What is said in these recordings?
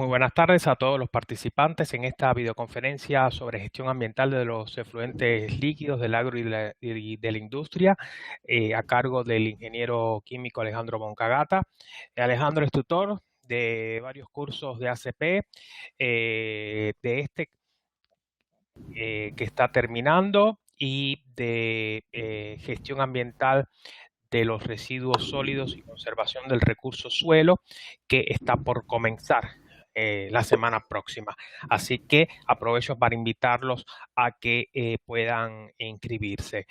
Muy buenas tardes a todos los participantes en esta videoconferencia sobre gestión ambiental de los efluentes líquidos del agro y de la industria, a cargo del ingeniero químico Alejandro Moncagata. Alejandro es tutor de varios cursos de ACP, de este que está terminando y de gestión ambiental de los residuos sólidos y conservación del recurso suelo, que está por comenzar la semana próxima. Así que aprovecho para invitarlos a que puedan inscribirse.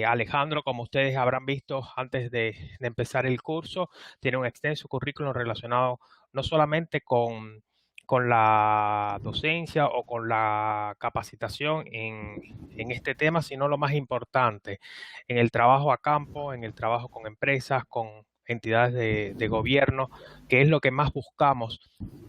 Alejandro, como ustedes habrán visto antes de empezar el curso, tiene un extenso currículum relacionado no solamente con la docencia o con la capacitación en este tema, sino lo más importante, en el trabajo a campo, en el trabajo con empresas, con entidades de gobierno, que es lo que más buscamos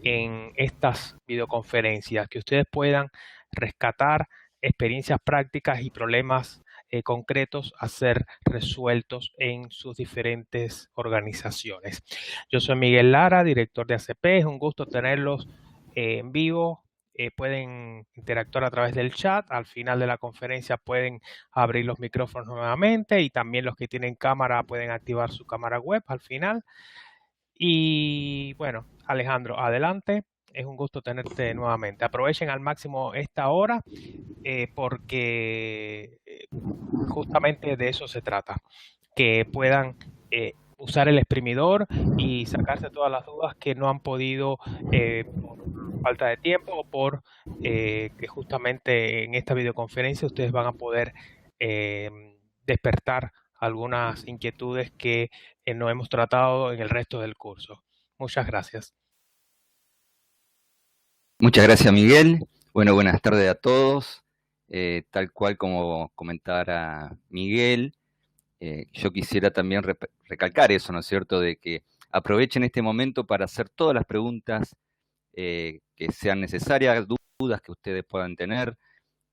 en estas videoconferencias, que ustedes puedan rescatar experiencias prácticas y problemas concretos a ser resueltos en sus diferentes organizaciones. Yo soy Miguel Lara, director de ACP. Es un gusto tenerlos en vivo. Pueden interactuar a través del chat. Al final de la conferencia pueden abrir los micrófonos nuevamente, y también los que tienen cámara pueden activar su cámara web al final. Y bueno, Alejandro, adelante. Es un gusto tenerte nuevamente. Aprovechen al máximo esta hora, porque justamente de eso se trata, que puedan usar el exprimidor y sacarse todas las dudas que no han podido por falta de tiempo o por que justamente en esta videoconferencia ustedes van a poder eh, despertar algunas inquietudes que no hemos tratado en el resto del curso. Muchas gracias. Muchas gracias, Miguel. Bueno, buenas tardes a todos. Tal cual como comentara Miguel, yo quisiera también recalcar eso, ¿no es cierto?, de que aprovechen este momento para hacer todas las preguntas que sean necesarias, dudas que ustedes puedan tener,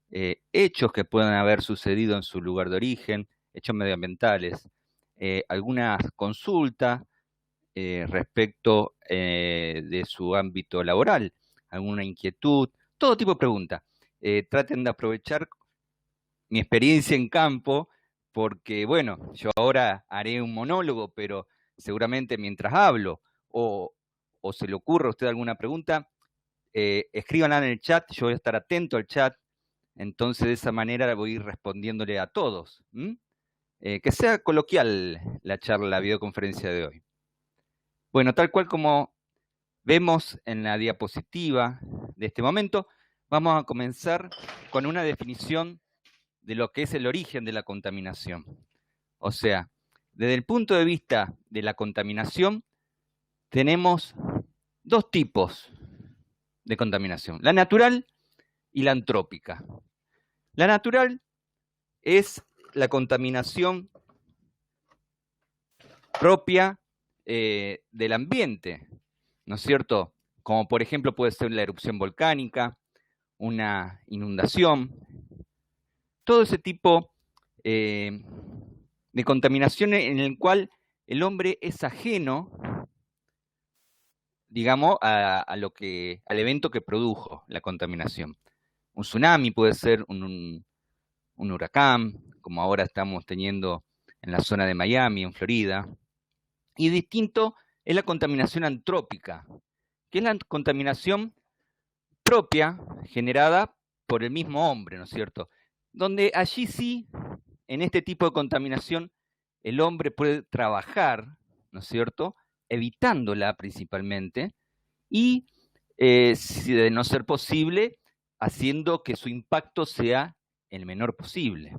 hechos que puedan haber sucedido en su lugar de origen, hechos medioambientales, algunas consultas respecto de su ámbito laboral, alguna inquietud, todo tipo de preguntas. Traten de aprovechar mi experiencia en campo, porque bueno, yo ahora haré un monólogo, pero seguramente mientras hablo o se le ocurra a usted alguna pregunta, escríbanla en el chat, yo voy a estar atento al chat, entonces de esa manera voy a ir respondiéndole a todos. Que sea coloquial la charla, la videoconferencia de hoy. Bueno, tal cual como vemos en la diapositiva de este momento, vamos a comenzar con una definición de lo que es el origen de la contaminación. O sea, desde el punto de vista de la contaminación, tenemos dos tipos de contaminación, la natural y la antrópica. La natural es la contaminación propia del ambiente, ¿no es cierto? Como por ejemplo puede ser la erupción volcánica, una inundación, todo ese tipo de contaminación en el cual el hombre es ajeno, digamos, al evento que produjo la contaminación. Un tsunami puede ser un huracán, como ahora estamos teniendo en la zona de Miami, en Florida. Y distinto es la contaminación antrópica, que es la contaminación propia generada por el mismo hombre, ¿no es cierto? Donde allí sí, en este tipo de contaminación, el hombre puede trabajar, ¿no es cierto?, evitándola principalmente, y si de no ser posible, haciendo que su impacto sea el menor posible.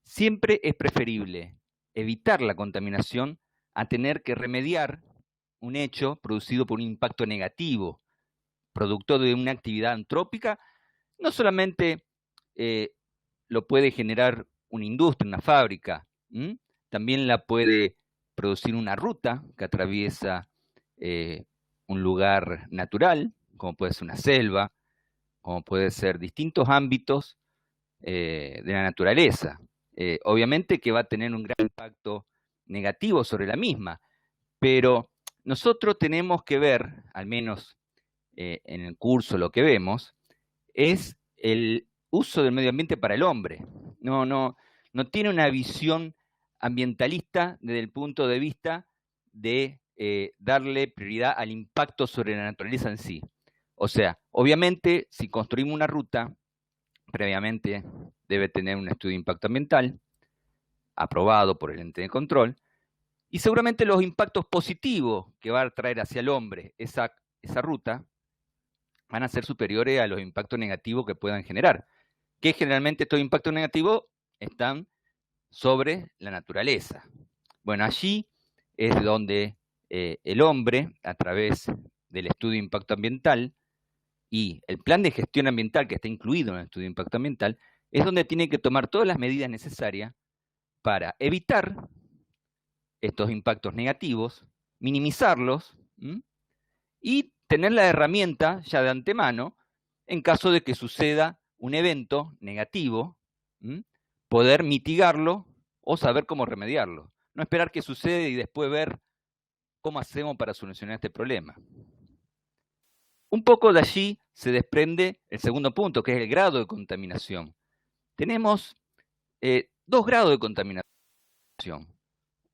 Siempre es preferible evitar la contaminación a tener que remediar un hecho producido por un impacto negativo, producto de una actividad antrópica. No solamente lo puede generar una industria, una fábrica, también la puede producir una ruta que atraviesa un lugar natural, como puede ser una selva, como puede ser distintos ámbitos de la naturaleza. Obviamente que va a tener un gran impacto negativo sobre la misma, pero nosotros tenemos que ver, al menos en el curso lo que vemos, es el uso del medio ambiente para el hombre. No tiene una visión ambientalista desde el punto de vista de darle prioridad al impacto sobre la naturaleza en sí. O sea, obviamente, si construimos una ruta, previamente debe tener un estudio de impacto ambiental, aprobado por el ente de control, y seguramente los impactos positivos que va a traer hacia el hombre esa ruta van a ser superiores a los impactos negativos que puedan generar, que generalmente estos impactos negativos están sobre la naturaleza. Bueno, allí es donde el hombre, a través del estudio de impacto ambiental y el plan de gestión ambiental que está incluido en el estudio de impacto ambiental, es donde tiene que tomar todas las medidas necesarias para evitar estos impactos negativos, minimizarlos, y tener la herramienta ya de antemano, en caso de que suceda un evento negativo, poder mitigarlo o saber cómo remediarlo. No esperar que suceda y después ver cómo hacemos para solucionar este problema. Un poco de allí se desprende el segundo punto, que es el grado de contaminación. Tenemos 2 grados de contaminación.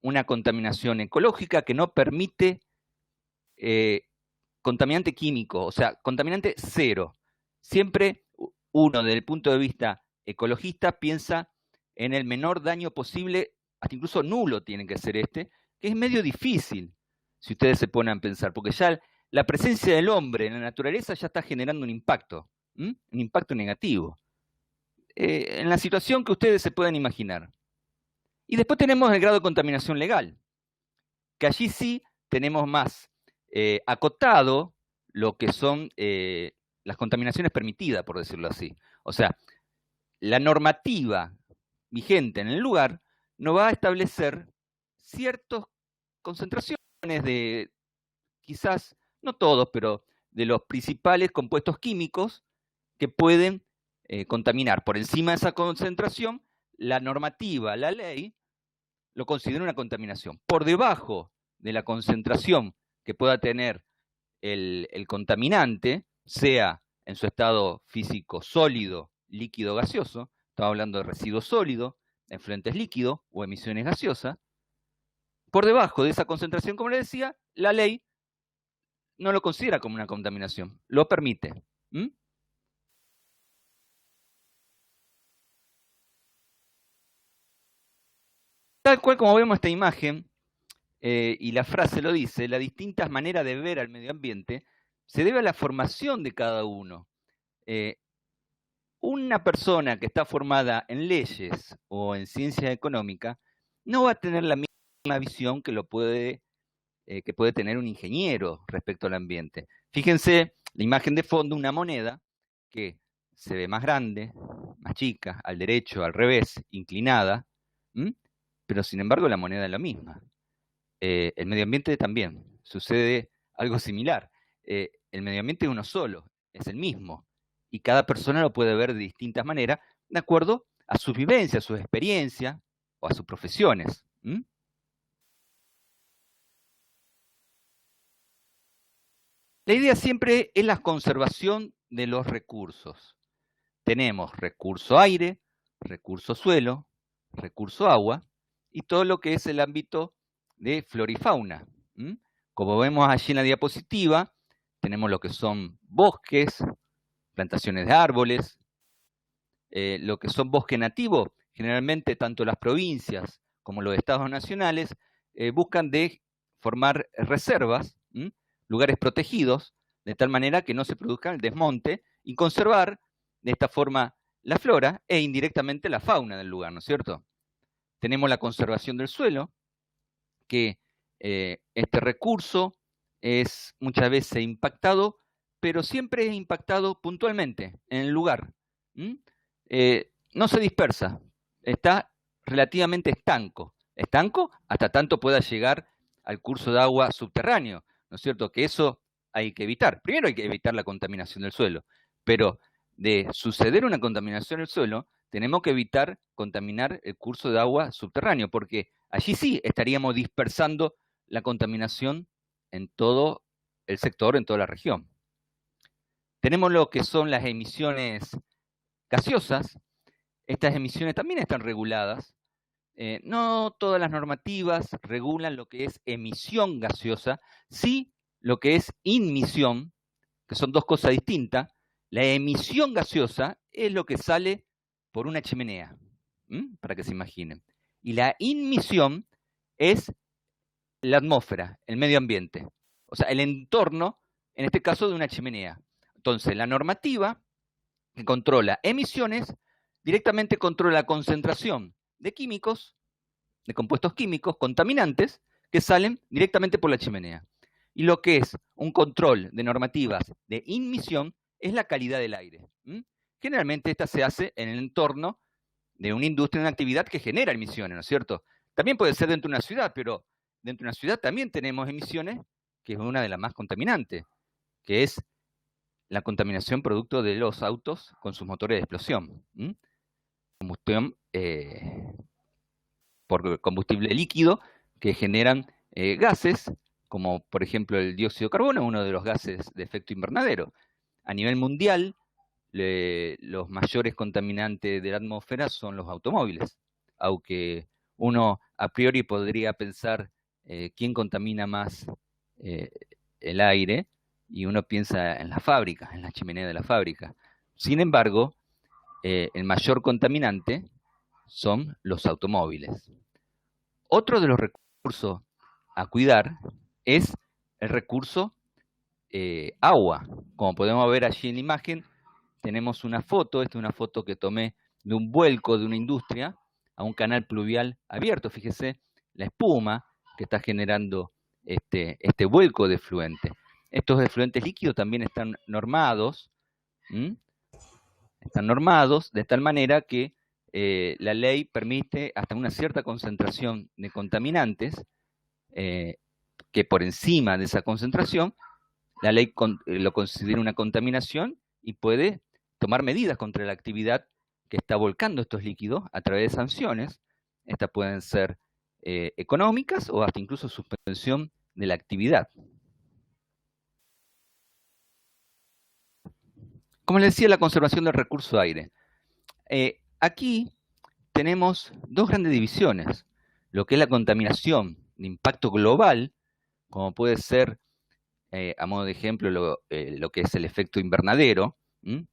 Una contaminación ecológica que no permite contaminante químico, o sea, contaminante cero. Siempre uno, desde el punto de vista ecologista, piensa en el menor daño posible, hasta incluso nulo tiene que ser que es medio difícil, si ustedes se ponen a pensar, porque ya la presencia del hombre en la naturaleza ya está generando un impacto negativo, en la situación que ustedes se pueden imaginar. Y después tenemos el grado de contaminación legal, que allí sí tenemos más acotado lo que son las contaminaciones permitidas, por decirlo así. O sea, la normativa vigente en el lugar no va a establecer ciertas concentraciones de, quizás, no todos, pero de los principales compuestos químicos que pueden contaminar. Por encima de esa concentración, la normativa, la ley, lo considera una contaminación. Por debajo de la concentración que pueda tener el contaminante, sea en su estado físico sólido, líquido, gaseoso, estamos hablando de residuos sólidos, efluentes líquidos o emisiones gaseosas, por debajo de esa concentración, como les decía, la ley no lo considera como una contaminación, lo permite. Tal cual como vemos esta imagen, y la frase lo dice, las distintas maneras de ver al medio ambiente se debe a la formación de cada uno. Una persona que está formada en leyes o en ciencia económica no va a tener la misma visión que puede tener un ingeniero respecto al ambiente. Fíjense la imagen de fondo, una moneda que se ve más grande, más chica, al derecho, al revés, inclinada, pero sin embargo la moneda es la misma. El medio ambiente también, sucede algo similar. El medio ambiente es uno solo, es el mismo, y cada persona lo puede ver de distintas maneras, de acuerdo a sus vivencias, a sus experiencias o a sus profesiones. La idea siempre es la conservación de los recursos. Tenemos recurso aire, recurso suelo, recurso agua, y todo lo que es el ámbito de flora y fauna. Como vemos allí en la diapositiva, tenemos lo que son bosques, plantaciones de árboles, lo que son bosques nativos, generalmente tanto las provincias como los estados nacionales buscan de formar reservas, lugares protegidos, de tal manera que no se produzca el desmonte y conservar de esta forma la flora e indirectamente la fauna del lugar, ¿no es cierto? Tenemos la conservación del suelo, que este recurso es muchas veces impactado, pero siempre es impactado puntualmente en el lugar. No se dispersa, está relativamente estanco hasta tanto pueda llegar al curso de agua subterráneo, ¿no es cierto? Que eso hay que evitar. Primero hay que evitar la contaminación del suelo, pero de suceder una contaminación del suelo, tenemos que evitar contaminar el curso de agua subterráneo, porque allí sí estaríamos dispersando la contaminación en todo el sector, en toda la región. Tenemos lo que son las emisiones gaseosas. Estas emisiones también están reguladas. No todas las normativas regulan lo que es emisión gaseosa, sí lo que es inmisión, que son dos cosas distintas. La emisión gaseosa es lo que sale por una chimenea, para que se imaginen. Y la inmisión es la atmósfera, el medio ambiente, o sea, el entorno, en este caso de una chimenea. Entonces, la normativa que controla emisiones directamente controla la concentración de químicos, de compuestos químicos contaminantes que salen directamente por la chimenea. Y lo que es un control de normativas de inmisión es la calidad del aire. Generalmente esta se hace en el entorno de una industria, una actividad que genera emisiones, ¿no es cierto? También puede ser dentro de una ciudad, pero dentro de una ciudad también tenemos emisiones, que es una de las más contaminantes, que es la contaminación producto de los autos con sus motores de explosión. Combustión por combustible líquido que generan gases, como por ejemplo el dióxido de carbono, uno de los gases de efecto invernadero. A nivel mundial, los mayores contaminantes de la atmósfera son los automóviles, aunque uno a priori podría pensar quién contamina más el aire, y uno piensa en las fábricas, en la chimenea de la fábrica. Sin embargo, el mayor contaminante son los automóviles. Otro de los recursos a cuidar es el recurso agua. Como podemos ver allí en la imagen, tenemos una foto, esta es una foto que tomé de un vuelco de una industria a un canal pluvial abierto. Fíjese la espuma que está generando este vuelco de efluente. Estos efluentes líquidos también están normados, de tal manera que la ley permite hasta una cierta concentración de contaminantes, que por encima de esa concentración, la ley lo considera una contaminación y puede tomar medidas contra la actividad que está volcando estos líquidos a través de sanciones. Estas pueden ser económicas o hasta incluso suspensión de la actividad. Como les decía, la conservación del recurso aire. Aquí tenemos dos grandes divisiones, lo que es la contaminación de impacto global, como puede ser, a modo de ejemplo, lo que es el efecto invernadero,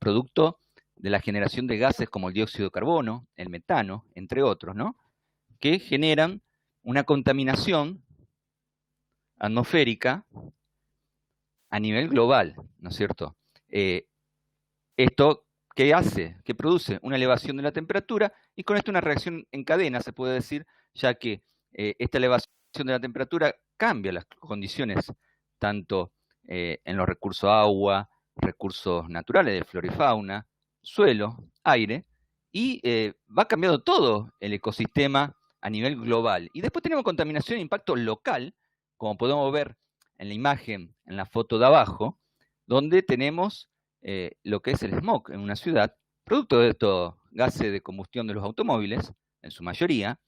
producto de la generación de gases como el dióxido de carbono, el metano, entre otros, ¿no? Que generan una contaminación atmosférica a nivel global, ¿no es cierto? Esto, ¿qué hace? Que produce una elevación de la temperatura y con esto una reacción en cadena, se puede decir, ya que esta elevación de la temperatura cambia las condiciones tanto en los recursos agua, recursos naturales de flora y fauna, suelo, aire, y va cambiando todo el ecosistema a nivel global. Y después tenemos contaminación e impacto local, como podemos ver en la imagen, en la foto de abajo, donde tenemos lo que es el smog en una ciudad, producto de estos gases de combustión de los automóviles, en su mayoría,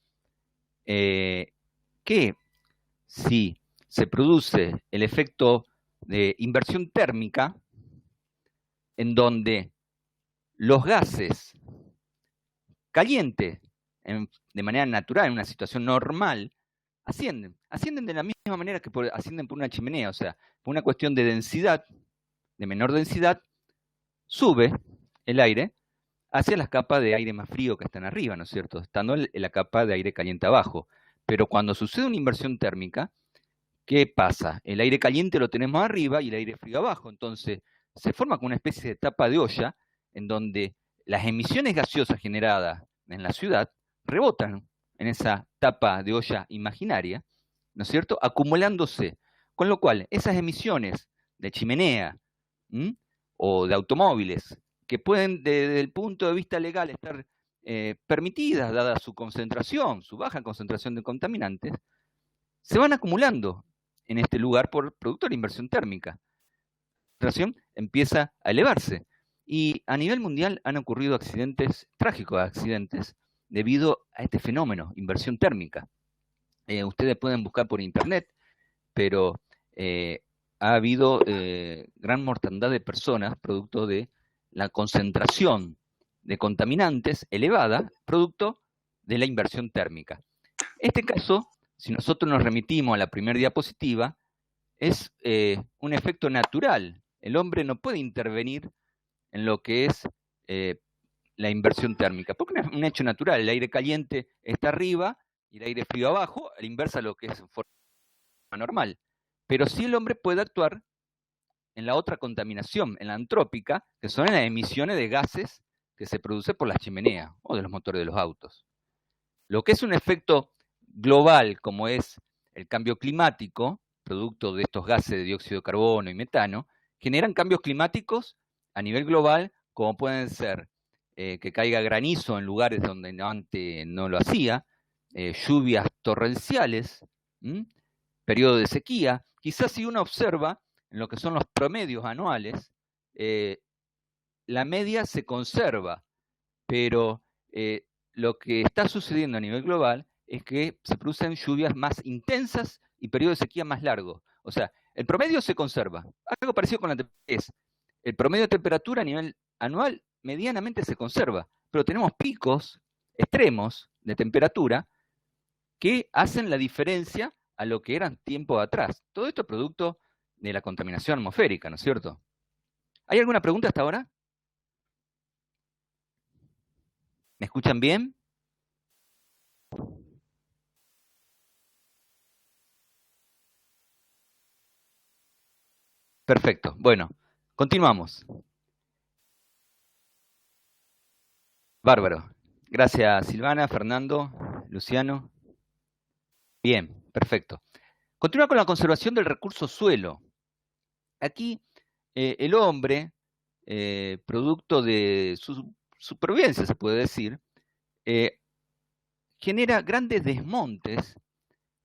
que si se produce el efecto de inversión térmica, en donde los gases calientes de manera natural, en una situación normal, ascienden de la misma manera que ascienden por una chimenea, o sea, por una cuestión de densidad, de menor densidad, sube el aire hacia las capas de aire más frío que están arriba, ¿no es cierto? Estando en la capa de aire caliente abajo. Pero cuando sucede una inversión térmica, ¿qué pasa? El aire caliente lo tenemos arriba y el aire frío abajo. Entonces, se forma como una especie de tapa de olla en donde las emisiones gaseosas generadas en la ciudad rebotan en esa tapa de olla imaginaria, ¿no es cierto? Acumulándose. Con lo cual, esas emisiones de chimenea o de automóviles, que pueden desde el punto de vista legal estar permitidas, dada su concentración, su baja concentración de contaminantes, se van acumulando en este lugar por producto de la inversión térmica. La concentración empieza a elevarse. Y a nivel mundial han ocurrido accidentes, trágicos accidentes, debido a este fenómeno, inversión térmica. Ustedes pueden buscar por internet, pero ha habido gran mortandad de personas producto de la concentración de contaminantes elevada, producto de la inversión térmica. En este caso, si nosotros nos remitimos a la primera diapositiva, es un efecto natural. El hombre no puede intervenir en lo que es la inversión térmica, porque es un hecho natural. El aire caliente está arriba y el aire frío abajo, a la inversa lo que es en forma normal. Pero sí el hombre puede actuar en la otra contaminación, en la antrópica, que son las emisiones de gases que se producen por las chimeneas o de los motores de los autos. Lo que es un efecto global, como es el cambio climático, producto de estos gases de dióxido de carbono y metano, generan cambios climáticos a nivel global, como pueden ser que caiga granizo en lugares donde antes no lo hacía, lluvias torrenciales, periodo de sequía. Quizás si uno observa en lo que son los promedios anuales, la media se conserva, pero lo que está sucediendo a nivel global es que se producen lluvias más intensas y periodos de sequía más largos. O sea, el promedio se conserva. Algo parecido con la temperatura. El promedio de temperatura a nivel anual medianamente se conserva, pero tenemos picos extremos de temperatura que hacen la diferencia a lo que eran tiempos atrás. Todo esto es producto de la contaminación atmosférica, ¿no es cierto? ¿Hay alguna pregunta hasta ahora? ¿Me escuchan bien? Perfecto. Bueno, continuamos. Bárbaro. Gracias, Silvana, Fernando, Luciano. Bien, perfecto. Continúa con la conservación del recurso suelo. Aquí el hombre, producto de su supervivencia, se puede decir, genera grandes desmontes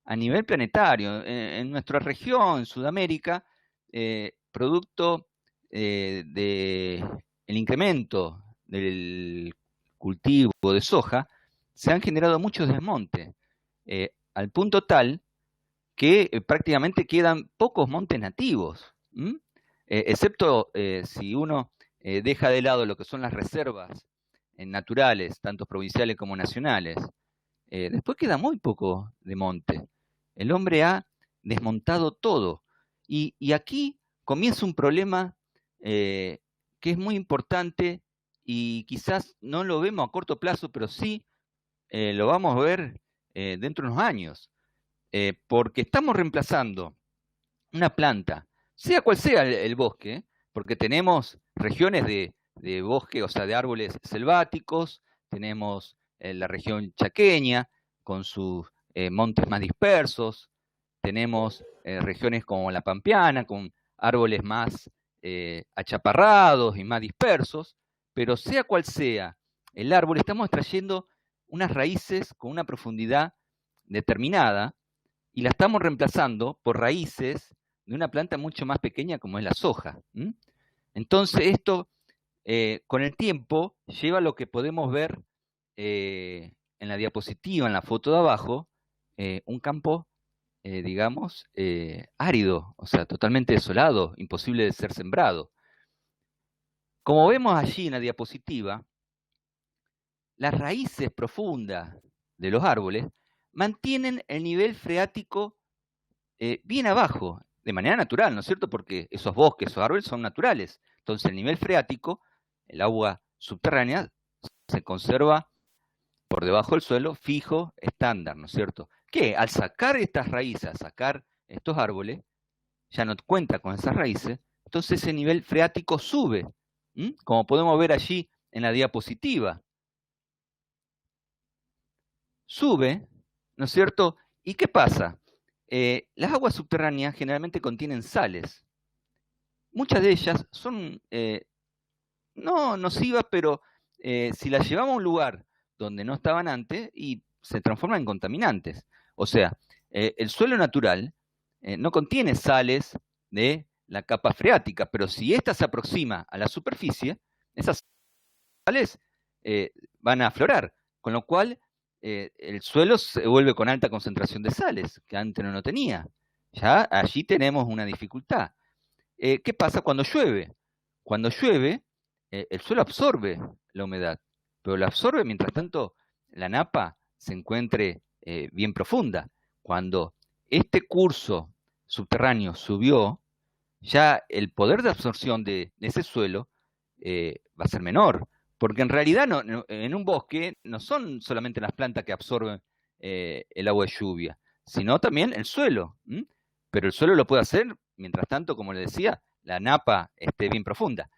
a nivel planetario. En nuestra región, Sudamérica, producto del incremento del cultivo de soja, se han generado muchos desmontes, al punto tal que prácticamente quedan pocos montes nativos, excepto si uno deja de lado lo que son las reservas naturales, tanto provinciales como nacionales. Después queda muy poco de monte. El hombre ha desmontado todo. Y aquí comienza un problema que es muy importante y quizás no lo vemos a corto plazo, pero sí lo vamos a ver dentro de unos años. Porque estamos reemplazando una planta, sea cual sea el bosque, porque tenemos regiones de bosque, o sea, de árboles selváticos, tenemos la región chaqueña con sus montes más dispersos, tenemos regiones como la pampeana con árboles más achaparrados y más dispersos, pero sea cual sea el árbol, estamos extrayendo unas raíces con una profundidad determinada y la estamos reemplazando por raíces de una planta mucho más pequeña como es la soja. Entonces esto con el tiempo lleva a lo que podemos ver en la diapositiva, en la foto de abajo, un campo, digamos, árido, o sea, totalmente desolado, imposible de ser sembrado. Como vemos allí en la diapositiva, las raíces profundas de los árboles mantienen el nivel freático bien abajo, de manera natural, ¿no es cierto? Porque esos bosques, esos árboles son naturales. Entonces el nivel freático, el agua subterránea, se conserva por debajo del suelo fijo, estándar, ¿no es cierto? Que al sacar estas raíces, al sacar estos árboles, ya no cuenta con esas raíces, entonces ese nivel freático sube, como podemos ver allí en la diapositiva. Sube, ¿no es cierto? ¿Y qué pasa? Las aguas subterráneas generalmente contienen sales. Muchas de ellas son no nocivas, pero si las llevamos a un lugar donde no estaban antes, y se transforman en contaminantes. O sea, el suelo natural no contiene sales de la capa freática, pero si ésta se aproxima a la superficie, esas sales van a aflorar, con lo cual el suelo se vuelve con alta concentración de sales, que antes no tenía. Ya allí tenemos una dificultad. ¿Qué pasa cuando llueve? Cuando llueve, el suelo absorbe la humedad, pero la absorbe mientras tanto la napa se encuentre bien profunda. Cuando este curso subterráneo subió, ya el poder de absorción de ese suelo va a ser menor, porque en realidad en un bosque no son solamente las plantas que absorben el agua de lluvia, sino también el suelo. Pero el suelo lo puede hacer, mientras tanto, como les decía, la napa esté bien profunda.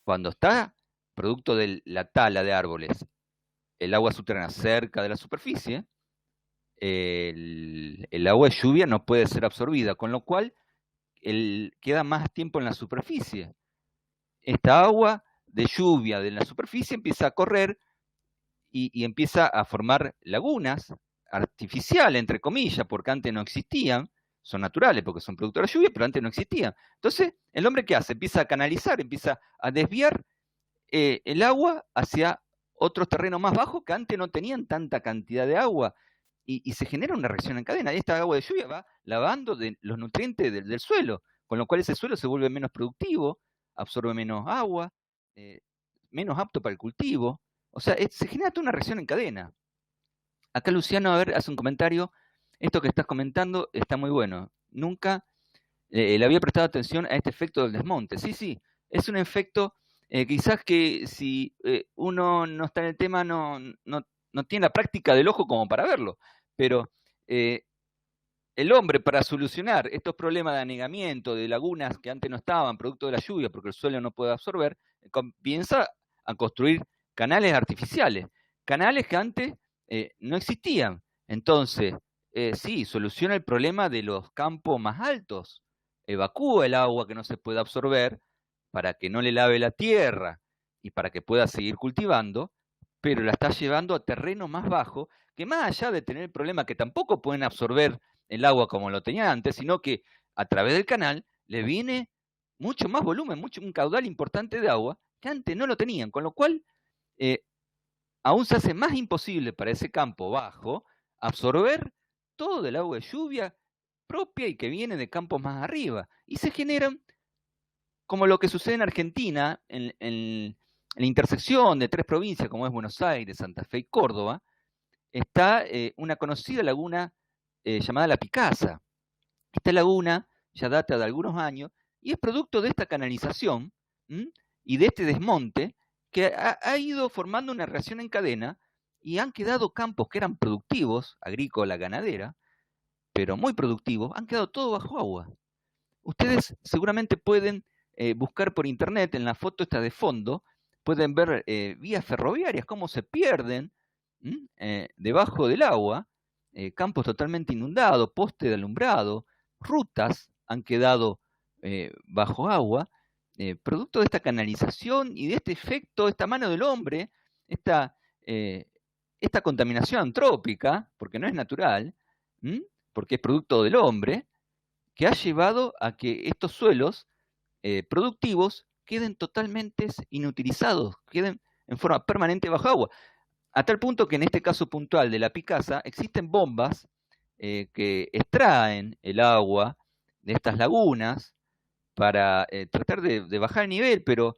Cuando está producto de la tala de árboles, el agua subterránea cerca de la superficie, el agua de lluvia no puede ser absorbida, con lo cual queda más tiempo en la superficie. Esta agua de lluvia de la superficie empieza a correr y empieza a formar lagunas artificiales, entre comillas, porque antes no existían, son naturales porque son producto de la lluvia, pero antes no existían. Entonces, ¿el hombre qué hace? Empieza a canalizar, empieza a desviar el agua hacia otros terrenos más bajos que antes no tenían tanta cantidad de agua y se genera una reacción en cadena. Y esta agua de lluvia va lavando los nutrientes del suelo, con lo cual ese suelo se vuelve menos productivo, absorbe menos agua, menos apto para el cultivo. O sea, se genera toda una reacción en cadena. Acá Luciano, a ver, hace un comentario. Esto que estás comentando está muy bueno. Nunca le había prestado atención a este efecto del desmonte. Sí, sí, es un efecto, quizás que si uno no está en el tema, no tiene la práctica del ojo como para verlo, pero el hombre para solucionar estos problemas de anegamiento, de lagunas que antes no estaban, producto de la lluvia, porque el suelo no puede absorber, comienza a construir canales artificiales, canales que antes no existían. Entonces, sí, soluciona el problema de los campos más altos, evacúa el agua que no se puede absorber para que no le lave la tierra y para que pueda seguir cultivando, pero la está llevando a terreno más bajo, que más allá de tener el problema que tampoco pueden absorber el agua como lo tenía antes, sino que a través del canal le viene mucho más volumen, un caudal importante de agua que antes no lo tenían, con lo cual aún se hace más imposible para ese campo bajo absorber todo el agua de lluvia propia y que viene de campos más arriba. Y se generan, como lo que sucede en Argentina, en la intersección de tres provincias como es Buenos Aires, Santa Fe y Córdoba, está una conocida laguna llamada La Picasa. Esta laguna ya data de algunos años y es producto de esta canalización y de este desmonte que ha ido formando una reacción en cadena y han quedado campos que eran productivos, agrícola, ganadera, pero muy productivos, han quedado todo bajo agua. Ustedes seguramente pueden buscar por internet, en la foto esta de fondo, pueden ver vías ferroviarias, cómo se pierden debajo del agua, campos totalmente inundados, postes de alumbrado, rutas han quedado bajo agua, producto de esta canalización y de este efecto, esta mano del hombre, esta contaminación antrópica, porque no es natural, porque es producto del hombre, que ha llevado a que estos suelos productivos queden totalmente inutilizados, queden en forma permanente bajo agua. A tal punto que en este caso puntual de La Picasa existen bombas que extraen el agua de estas lagunas para tratar de bajar el nivel, pero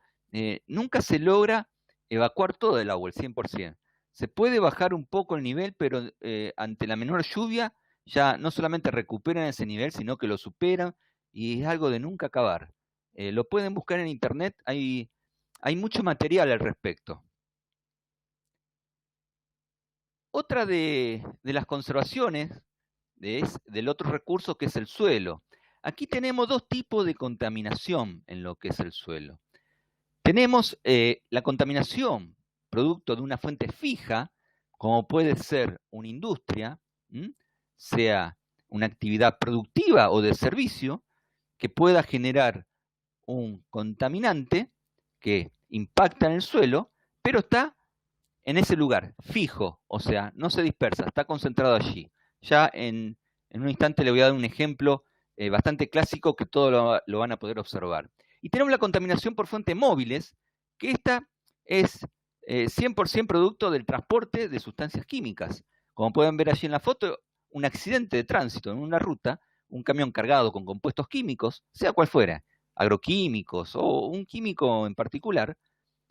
nunca se logra evacuar todo el agua, el 100%. Se puede bajar un poco el nivel, pero ante la menor lluvia ya no solamente recuperan ese nivel, sino que lo superan y es algo de nunca acabar. Lo pueden buscar en internet, hay mucho material al respecto. Otra de las conservaciones es del otro recurso que es el suelo. Aquí tenemos dos tipos de contaminación en lo que es el suelo. Tenemos la contaminación producto de una fuente fija, como puede ser una industria, sea una actividad productiva o de servicio, que pueda generar un contaminante que impacta en el suelo, pero está en ese lugar, fijo, o sea, no se dispersa, está concentrado allí. Ya en un instante le voy a dar un ejemplo bastante clásico que todos lo van a poder observar. Y tenemos la contaminación por fuentes móviles, que esta es 100% producto del transporte de sustancias químicas. Como pueden ver allí en la foto, un accidente de tránsito en una ruta un camión cargado con compuestos químicos, sea cual fuera, agroquímicos o un químico en particular,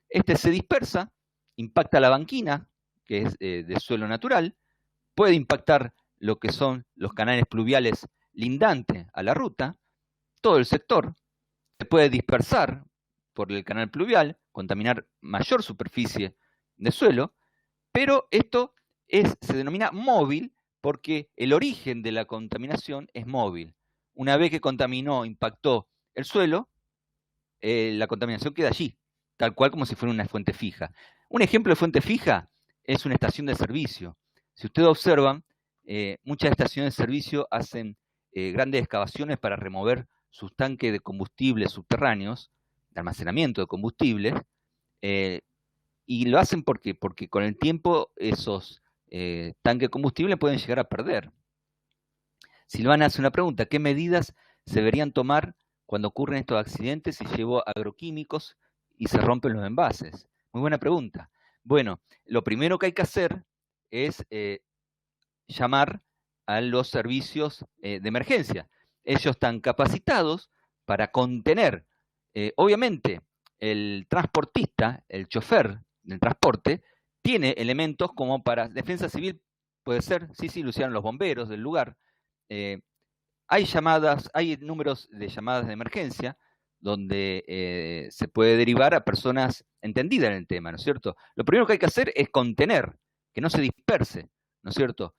este se dispersa, impacta la banquina, que es de suelo natural, puede impactar lo que son los canales pluviales lindantes a la ruta, todo el sector, se puede dispersar por el canal pluvial, contaminar mayor superficie de suelo, pero esto se denomina móvil porque el origen de la contaminación es móvil. Una vez que contaminó, impactó el suelo, la contaminación queda allí, tal cual como si fuera una fuente fija. Un ejemplo de fuente fija es una estación de servicio. Si ustedes observan, muchas estaciones de servicio hacen grandes excavaciones para remover sus tanques de combustible subterráneos, de almacenamiento de combustibles, y lo hacen porque con el tiempo esos tanques de combustible pueden llegar a perder. Silvana hace una pregunta: ¿qué medidas se deberían tomar cuando ocurren estos accidentes si llevo agroquímicos y se rompen los envases? Muy buena pregunta. Bueno, lo primero que hay que hacer es llamar a los servicios de emergencia. Ellos están capacitados para contener, obviamente, el transportista, el chofer del transporte, tiene elementos como para defensa civil, puede ser, sí, lo hicieron los bomberos del lugar. Hay números de llamadas de emergencia donde se puede derivar a personas entendidas en el tema, ¿no es cierto? Lo primero que hay que hacer es contener, que no se disperse, ¿no es cierto?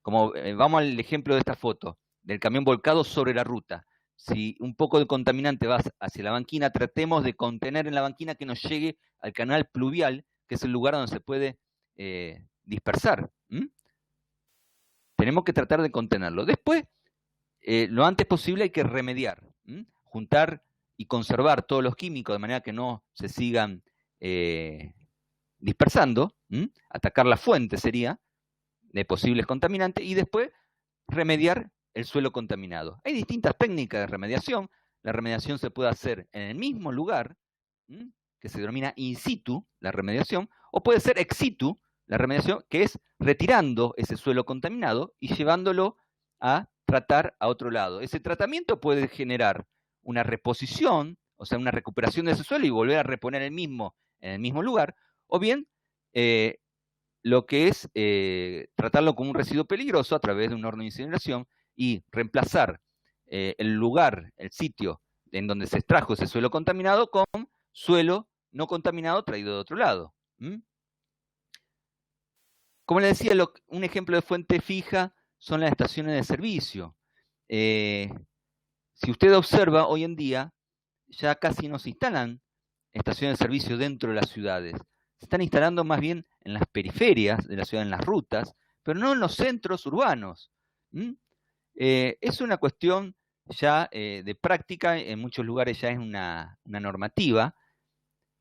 Vamos al ejemplo de esta foto, del camión volcado sobre la ruta. Si un poco de contaminante va hacia la banquina, tratemos de contener en la banquina que nos llegue al canal pluvial, que es el lugar donde se puede dispersar. Tenemos que tratar de contenerlo. Después, lo antes posible hay que remediar, juntar y conservar todos los químicos de manera que no se sigan dispersando, atacar la fuente sería de posibles contaminantes, y después remediar el suelo contaminado. Hay distintas técnicas de remediación. La remediación se puede hacer en el mismo lugar, que se denomina in situ, la remediación, o puede ser ex situ, la remediación, que es retirando ese suelo contaminado y llevándolo a tratar a otro lado. Ese tratamiento puede generar una reposición, o sea, una recuperación de ese suelo y volver a reponer el mismo en el mismo lugar, o bien lo que es tratarlo como un residuo peligroso a través de un horno de incineración y reemplazar el lugar, el sitio en donde se extrajo ese suelo contaminado con suelo no contaminado traído de otro lado. Como les decía, un ejemplo de fuente fija son las estaciones de servicio. Si usted observa, hoy en día ya casi no se instalan estaciones de servicio dentro de las ciudades. Se están instalando más bien en las periferias de la ciudad, en las rutas, pero no en los centros urbanos. Es una cuestión ya de práctica, en muchos lugares ya es una normativa,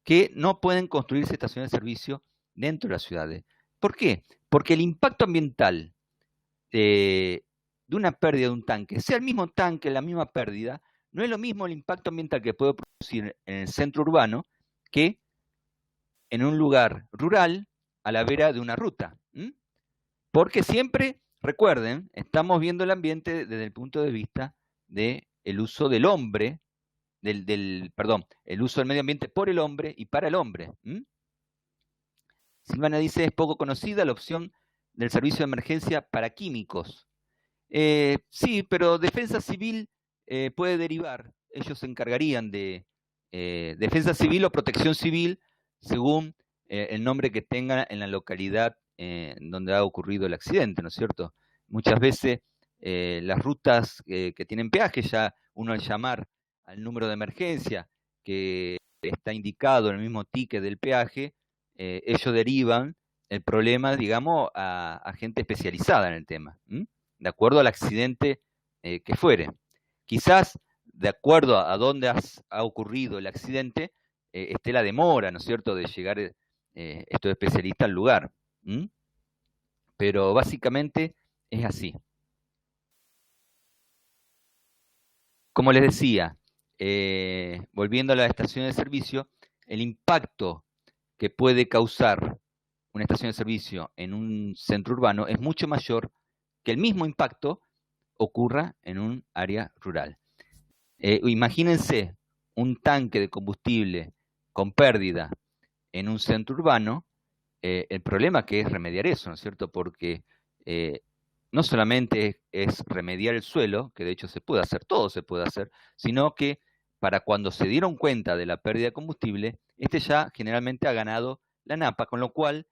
que no pueden construirse estaciones de servicio dentro de las ciudades. ¿Por qué? Porque el impacto ambiental de una pérdida de un tanque, sea el mismo tanque, la misma pérdida, no es lo mismo el impacto ambiental que puede producir en el centro urbano que en un lugar rural a la vera de una ruta. Porque siempre, recuerden, estamos viendo el ambiente desde el punto de vista del uso del hombre, el uso del medio ambiente por el hombre y para el hombre. Silvana dice: es poco conocida la opción del servicio de emergencia para químicos. Sí, pero defensa civil puede derivar. Ellos se encargarían de defensa civil o protección civil según el nombre que tenga en la localidad donde ha ocurrido el accidente, ¿no es cierto? Muchas veces las rutas que tienen peaje, ya uno al llamar al número de emergencia que está indicado en el mismo ticket del peaje, ellos derivan el problema, digamos, a gente especializada en el tema, de acuerdo al accidente que fuere. Quizás, de acuerdo a dónde ha ocurrido el accidente, esté la demora, ¿no es cierto?, de llegar estos especialistas al lugar. Pero básicamente es así. Como les decía, volviendo a la estación de servicio, el impacto que puede causar una estación de servicio en un centro urbano es mucho mayor que el mismo impacto ocurra en un área rural. Imagínense un tanque de combustible con pérdida en un centro urbano, el problema que es remediar eso, ¿no es cierto? Porque no solamente es remediar el suelo, que de hecho se puede hacer, todo se puede hacer, sino que para cuando se dieron cuenta de la pérdida de combustible, ya generalmente ha ganado la napa, con lo cual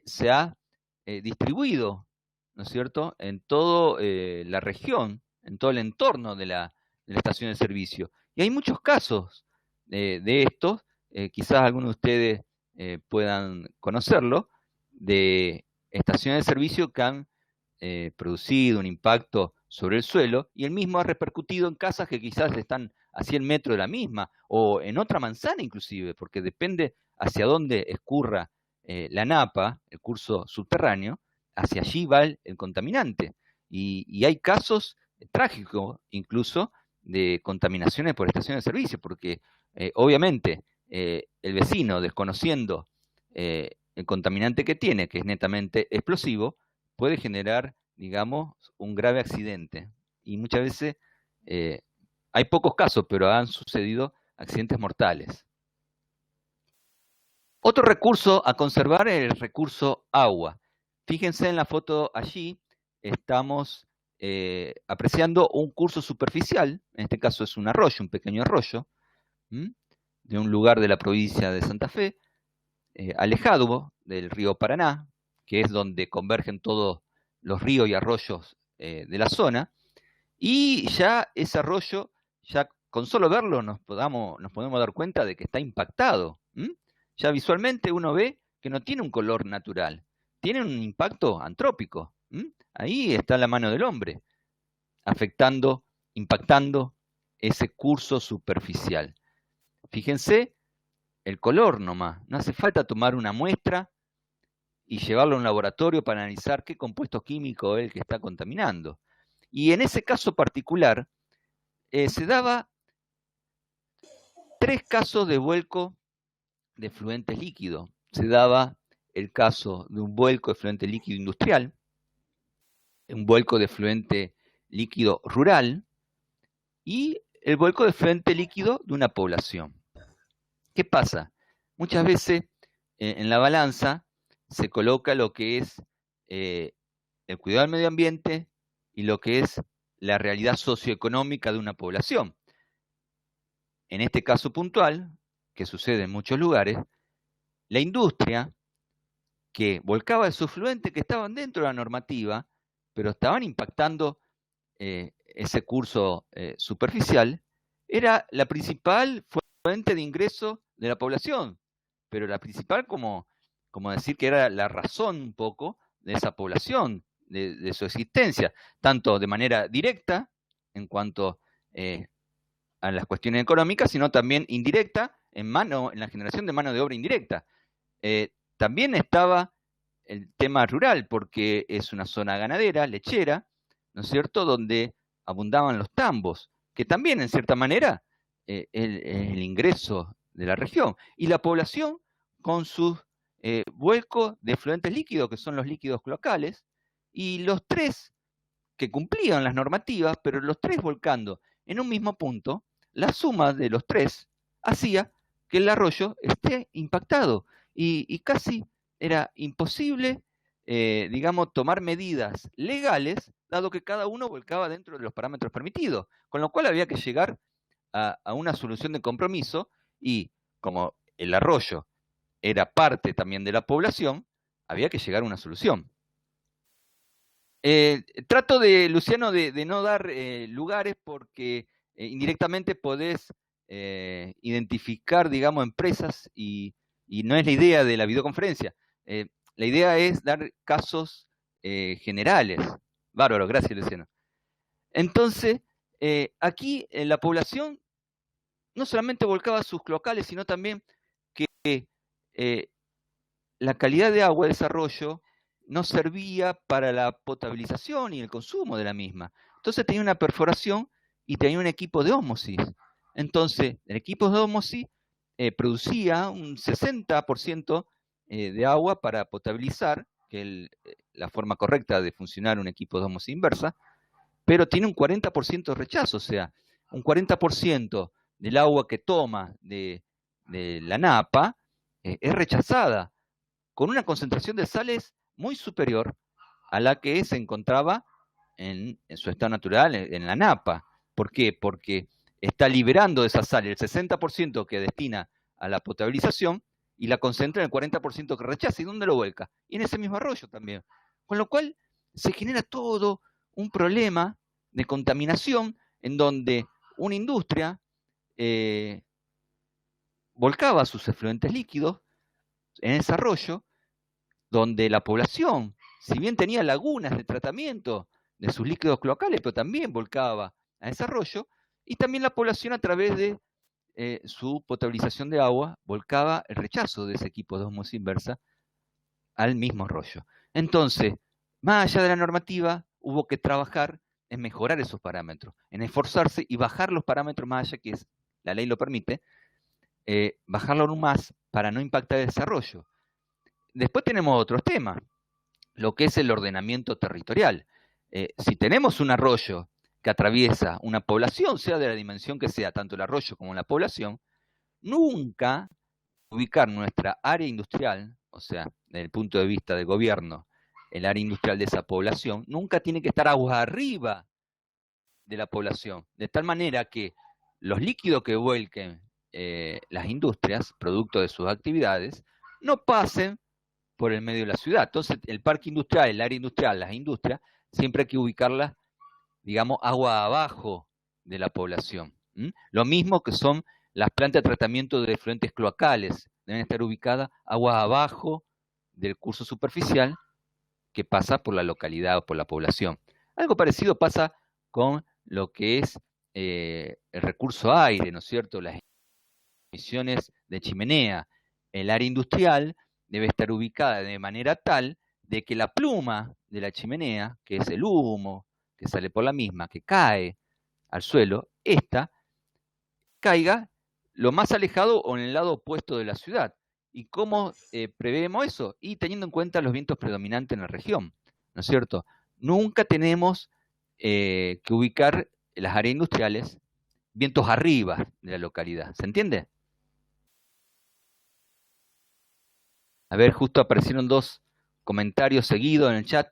se ha distribuido, ¿no es cierto?, en toda la región, en todo el entorno de la estación de servicio. Y hay muchos casos de estos, quizás algunos de ustedes puedan conocerlo, de estaciones de servicio que han producido un impacto sobre el suelo y el mismo ha repercutido en casas que quizás están a 100 metros de la misma o en otra manzana inclusive, porque depende hacia dónde escurra la napa, el curso subterráneo, hacia allí va el contaminante. Y hay casos trágicos incluso de contaminaciones por estaciones de servicio, porque obviamente el vecino, desconociendo el contaminante que tiene, que es netamente explosivo, puede generar, digamos, un grave accidente. Y muchas veces hay pocos casos, pero han sucedido accidentes mortales. Otro recurso a conservar es el recurso agua. Fíjense en la foto allí, estamos apreciando un curso superficial, en este caso es un arroyo, un pequeño arroyo, de un lugar de la provincia de Santa Fe, alejado del río Paraná, que es donde convergen todos los ríos y arroyos de la zona, y ya ese arroyo, ya con solo verlo nos podemos dar cuenta de que está impactado. Ya visualmente uno ve que no tiene un color natural, tiene un impacto antrópico. Ahí está la mano del hombre, afectando, impactando ese curso superficial. Fíjense el color nomás, no hace falta tomar una muestra y llevarlo a un laboratorio para analizar qué compuesto químico es el que está contaminando. Y en ese caso particular, se daba 3 casos de vuelco de fluentes líquidos. Se daba el caso de un vuelco de fluente líquido industrial, un vuelco de fluente líquido rural y el vuelco de fluente líquido de una población. ¿Qué pasa? Muchas veces en la balanza se coloca lo que es el cuidado del medio ambiente y lo que es la realidad socioeconómica de una población. En este caso puntual, que sucede en muchos lugares, la industria que volcaba esos fluentes que estaban dentro de la normativa, pero estaban impactando ese curso superficial, era la principal fuente de ingreso de la población, pero la principal como decir que era la razón un poco de esa población, de su existencia, tanto de manera directa en cuanto a las cuestiones económicas, sino también indirecta en la generación de mano de obra indirecta. También estaba el tema rural, porque es una zona ganadera, lechera, ¿no es cierto?, donde abundaban los tambos, que también en cierta manera el ingreso de la región. Y la población con sus vuelcos de efluentes líquidos, que son los líquidos cloacales, y los 3 que cumplían las normativas, pero los 3 volcando en un mismo punto, la suma de los 3 hacía que el arroyo esté impactado y casi era imposible, digamos, tomar medidas legales, dado que cada uno volcaba dentro de los parámetros permitidos, con lo cual había que llegar a una solución de compromiso y como el arroyo era parte también de la población, había que llegar a una solución. Trato Luciano, de no dar lugares porque indirectamente podés identificar, digamos, empresas y no es la idea de la videoconferencia. La idea es dar casos generales. Bárbaro, gracias Luciano. Entonces, aquí la población no solamente volcaba sus cloacales, sino también que la calidad de agua de desarrollo no servía para la potabilización y el consumo de la misma. Entonces tenía una perforación y tenía un equipo de ósmosis. Entonces, el equipo de ósmosis producía un 60% de agua para potabilizar, que es la forma correcta de funcionar un equipo de ósmosis inversa, pero tiene un 40% de rechazo, o sea, un 40% del agua que toma de la napa es rechazada, con una concentración de sales muy superior a la que se encontraba en su estado natural en la napa. ¿Por qué? Porque está liberando esa sal, el 60% que destina a la potabilización, y la concentra en el 40% que rechaza. ¿Y dónde lo vuelca? Y en ese mismo arroyo también. Con lo cual se genera todo un problema de contaminación en donde una industria volcaba sus efluentes líquidos en ese arroyo, donde la población, si bien tenía lagunas de tratamiento de sus líquidos cloacales, pero también volcaba a ese arroyo, y también la población a través de su potabilización de agua volcaba el rechazo de ese equipo de osmosis inversa al mismo arroyo. Entonces, más allá de la normativa, hubo que trabajar en mejorar esos parámetros, en esforzarse y bajar los parámetros más allá, que es, la ley lo permite, bajarlo aún más para no impactar el desarrollo. Después tenemos otros temas, lo que es el ordenamiento territorial. Si tenemos un arroyo que atraviesa una población, sea de la dimensión que sea, tanto el arroyo como la población, nunca ubicar nuestra área industrial, o sea, desde el punto de vista del gobierno, el área industrial de esa población, nunca tiene que estar aguas arriba de la población, de tal manera que los líquidos que vuelquen las industrias, producto de sus actividades, no pasen por el medio de la ciudad. Entonces, el parque industrial, el área industrial, las industrias, siempre hay que ubicarlas, digamos, agua abajo de la población. Lo mismo que son las plantas de tratamiento de efluentes cloacales, deben estar ubicadas agua abajo del curso superficial que pasa por la localidad o por la población. Algo parecido pasa con lo que es el recurso aire, ¿no es cierto? Las emisiones de chimenea. El área industrial debe estar ubicada de manera tal de que la pluma de la chimenea, que es el humo que sale por la misma, que cae al suelo, esta caiga lo más alejado o en el lado opuesto de la ciudad. ¿Y cómo prevemos eso? Y teniendo en cuenta los vientos predominantes en la región, ¿no es cierto? Nunca tenemos que ubicar las áreas industriales vientos arriba de la localidad. ¿Se entiende? A ver, justo aparecieron dos comentarios seguidos en el chat.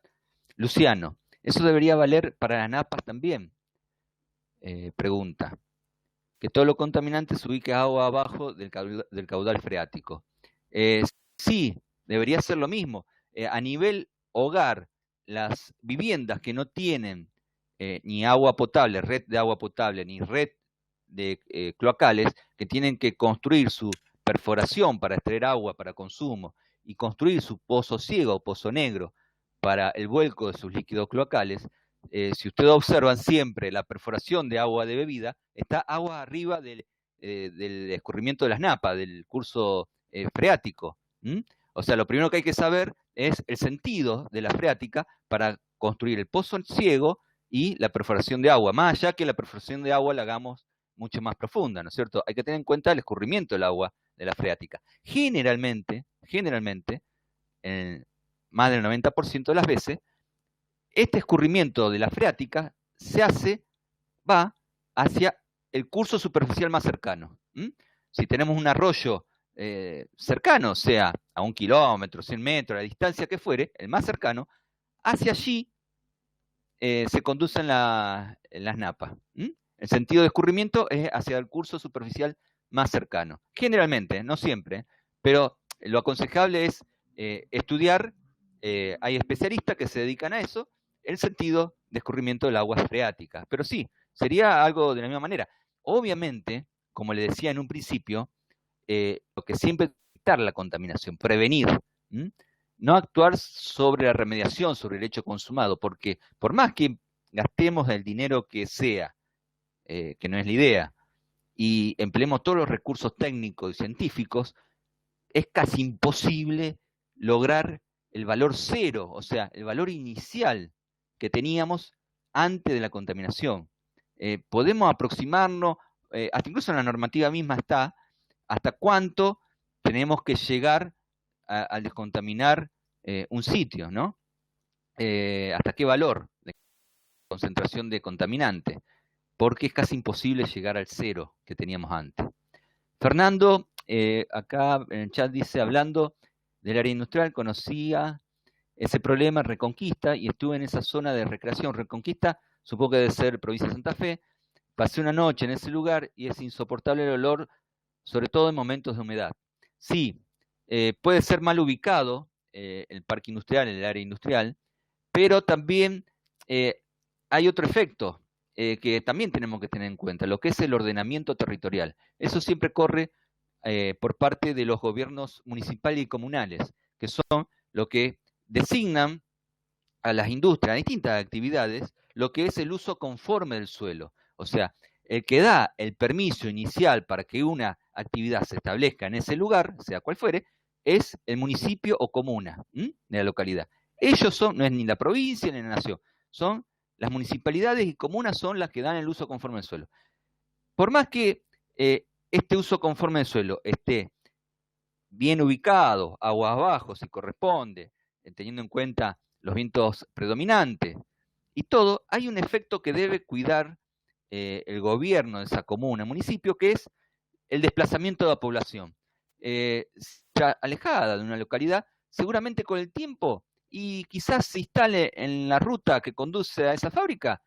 Luciano, ¿eso debería valer para las napas también? Pregunta. Que todo lo contaminante se ubique agua abajo del caudal freático. Sí, debería ser lo mismo. A nivel hogar, las viviendas que no tienen ni agua potable, red de agua potable, ni red de cloacales, que tienen que construir su perforación para extraer agua para consumo y construir su pozo ciego o pozo negro para el vuelco de sus líquidos cloacales, si ustedes observan siempre la perforación de agua de bebida, está agua arriba del escurrimiento de las napas, del curso freático. O sea, lo primero que hay que saber es el sentido de la freática para construir el pozo ciego y la perforación de agua, más allá que la perforación de agua la hagamos mucho más profunda, ¿no es cierto? Hay que tener en cuenta el escurrimiento del agua de la freática. Generalmente, en más del 90% de las veces, este escurrimiento de la freática va hacia el curso superficial más cercano. Si tenemos un arroyo cercano, sea a 1 kilómetro, 100 metros, la distancia que fuere, el más cercano, hacia allí se conducen las napas. El sentido de escurrimiento es hacia el curso superficial más cercano. Generalmente, no siempre, pero lo aconsejable es estudiar, hay especialistas que se dedican a eso, el sentido de escurrimiento del agua freática. Pero sí, sería algo de la misma manera. Obviamente, como le decía en un principio, lo que siempre es evitar la contaminación, prevenir. No actuar sobre la remediación, sobre el hecho consumado, porque por más que gastemos el dinero que sea, que no es la idea, y empleemos todos los recursos técnicos y científicos, es casi imposible lograr el valor cero, o sea, el valor inicial que teníamos antes de la contaminación. Podemos aproximarnos, hasta incluso en la normativa misma está, hasta cuánto tenemos que llegar al descontaminar un sitio, ¿no? ¿Hasta qué valor? concentración de contaminante, porque es casi imposible llegar al cero que teníamos antes. Fernando, acá en el chat dice, hablando del área industrial, conocía ese problema en Reconquista y estuve en esa zona de recreación. Reconquista, supongo que debe ser provincia de Santa Fe. Pasé una noche en ese lugar y es insoportable el olor, sobre todo en momentos de humedad. Sí, puede ser mal ubicado el parque industrial, el área industrial, pero también hay otro efecto que también tenemos que tener en cuenta, lo que es el ordenamiento territorial. Eso siempre corre por parte de los gobiernos municipales y comunales, que son lo que designan a las industrias, a distintas actividades, lo que es el uso conforme del suelo. O sea, el que da el permiso inicial para que una actividad se establezca en ese lugar, sea cual fuere, es el municipio o comuna de la localidad. Ellos son, no es ni la provincia ni la nación, son las municipalidades y comunas son las que dan el uso conforme del suelo. Por más que este uso conforme del suelo esté bien ubicado, aguas abajo si corresponde, teniendo en cuenta los vientos predominantes y todo, hay un efecto que debe cuidar el gobierno de esa comuna, municipio, que es el desplazamiento de la población. Alejada de una localidad, seguramente con el tiempo, y quizás se instale en la ruta que conduce a esa fábrica,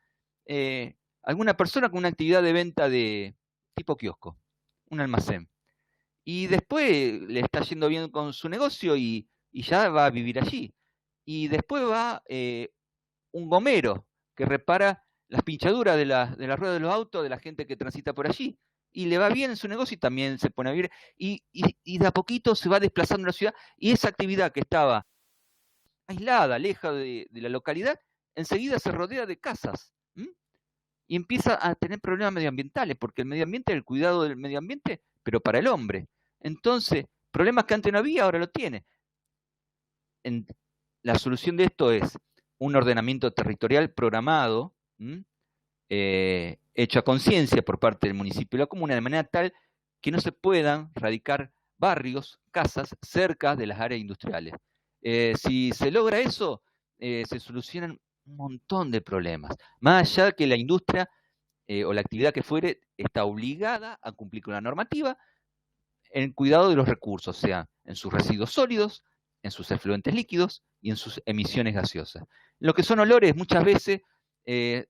alguna persona con una actividad de venta de tipo kiosco, un almacén. Y después le está yendo bien con su negocio y ya va a vivir allí. Y después va un gomero que repara las pinchaduras de la rueda de los autos de la gente que transita por allí. Y le va bien en su negocio y también se pone a vivir. Y de a poquito se va desplazando la ciudad. Y esa actividad que estaba aislada, lejos de la localidad, enseguida se rodea de casas. Y empieza a tener problemas medioambientales, porque el medio ambiente es el cuidado del medio ambiente, pero para el hombre. Entonces, problemas que antes no había, ahora lo tiene. La solución de esto es un ordenamiento territorial programado, hecho a conciencia por parte del municipio y la comuna, de manera tal que no se puedan radicar barrios, casas cerca de las áreas industriales. Si se logra eso, se solucionan un montón de problemas. Más allá que la industria o la actividad que fuere está obligada a cumplir con la normativa en el cuidado de los recursos, o sea, en sus residuos sólidos, en sus efluentes líquidos y en sus emisiones gaseosas. Lo que son olores muchas veces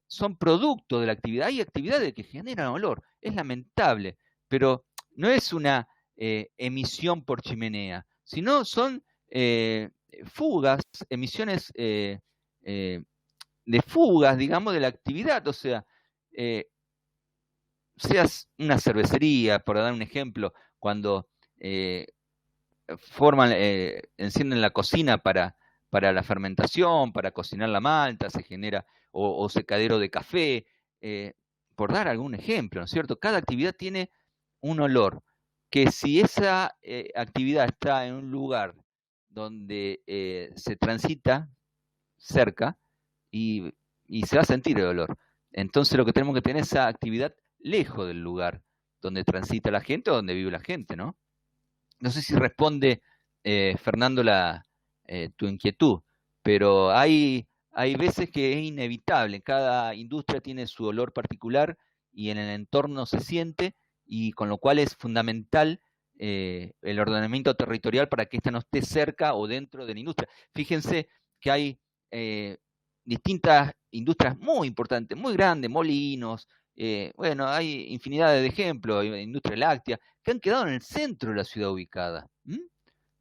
son producto de la actividad. Hay actividades que generan olor, es lamentable, pero no es una emisión por chimenea, sino son fugas, emisiones de fugas, digamos, de la actividad. O sea, seas una cervecería, por dar un ejemplo, cuando encienden la cocina para la fermentación, para cocinar la malta, se genera, o secadero de café, por dar algún ejemplo, ¿no es cierto? Cada actividad tiene un olor, que si esa actividad está en un lugar donde se transita cerca y se va a sentir el olor. Entonces lo que tenemos que tener es esa actividad lejos del lugar donde transita la gente o donde vive la gente, ¿no? No sé si responde, Fernando, tu inquietud, pero hay veces que es inevitable. Cada industria tiene su olor particular y en el entorno se siente, y con lo cual es fundamental el ordenamiento territorial para que ésta no esté cerca o dentro de la industria. Fíjense que hay distintas industrias muy importantes, muy grandes, molinos, bueno, hay infinidad de ejemplos, industria láctea, que han quedado en el centro de la ciudad ubicada.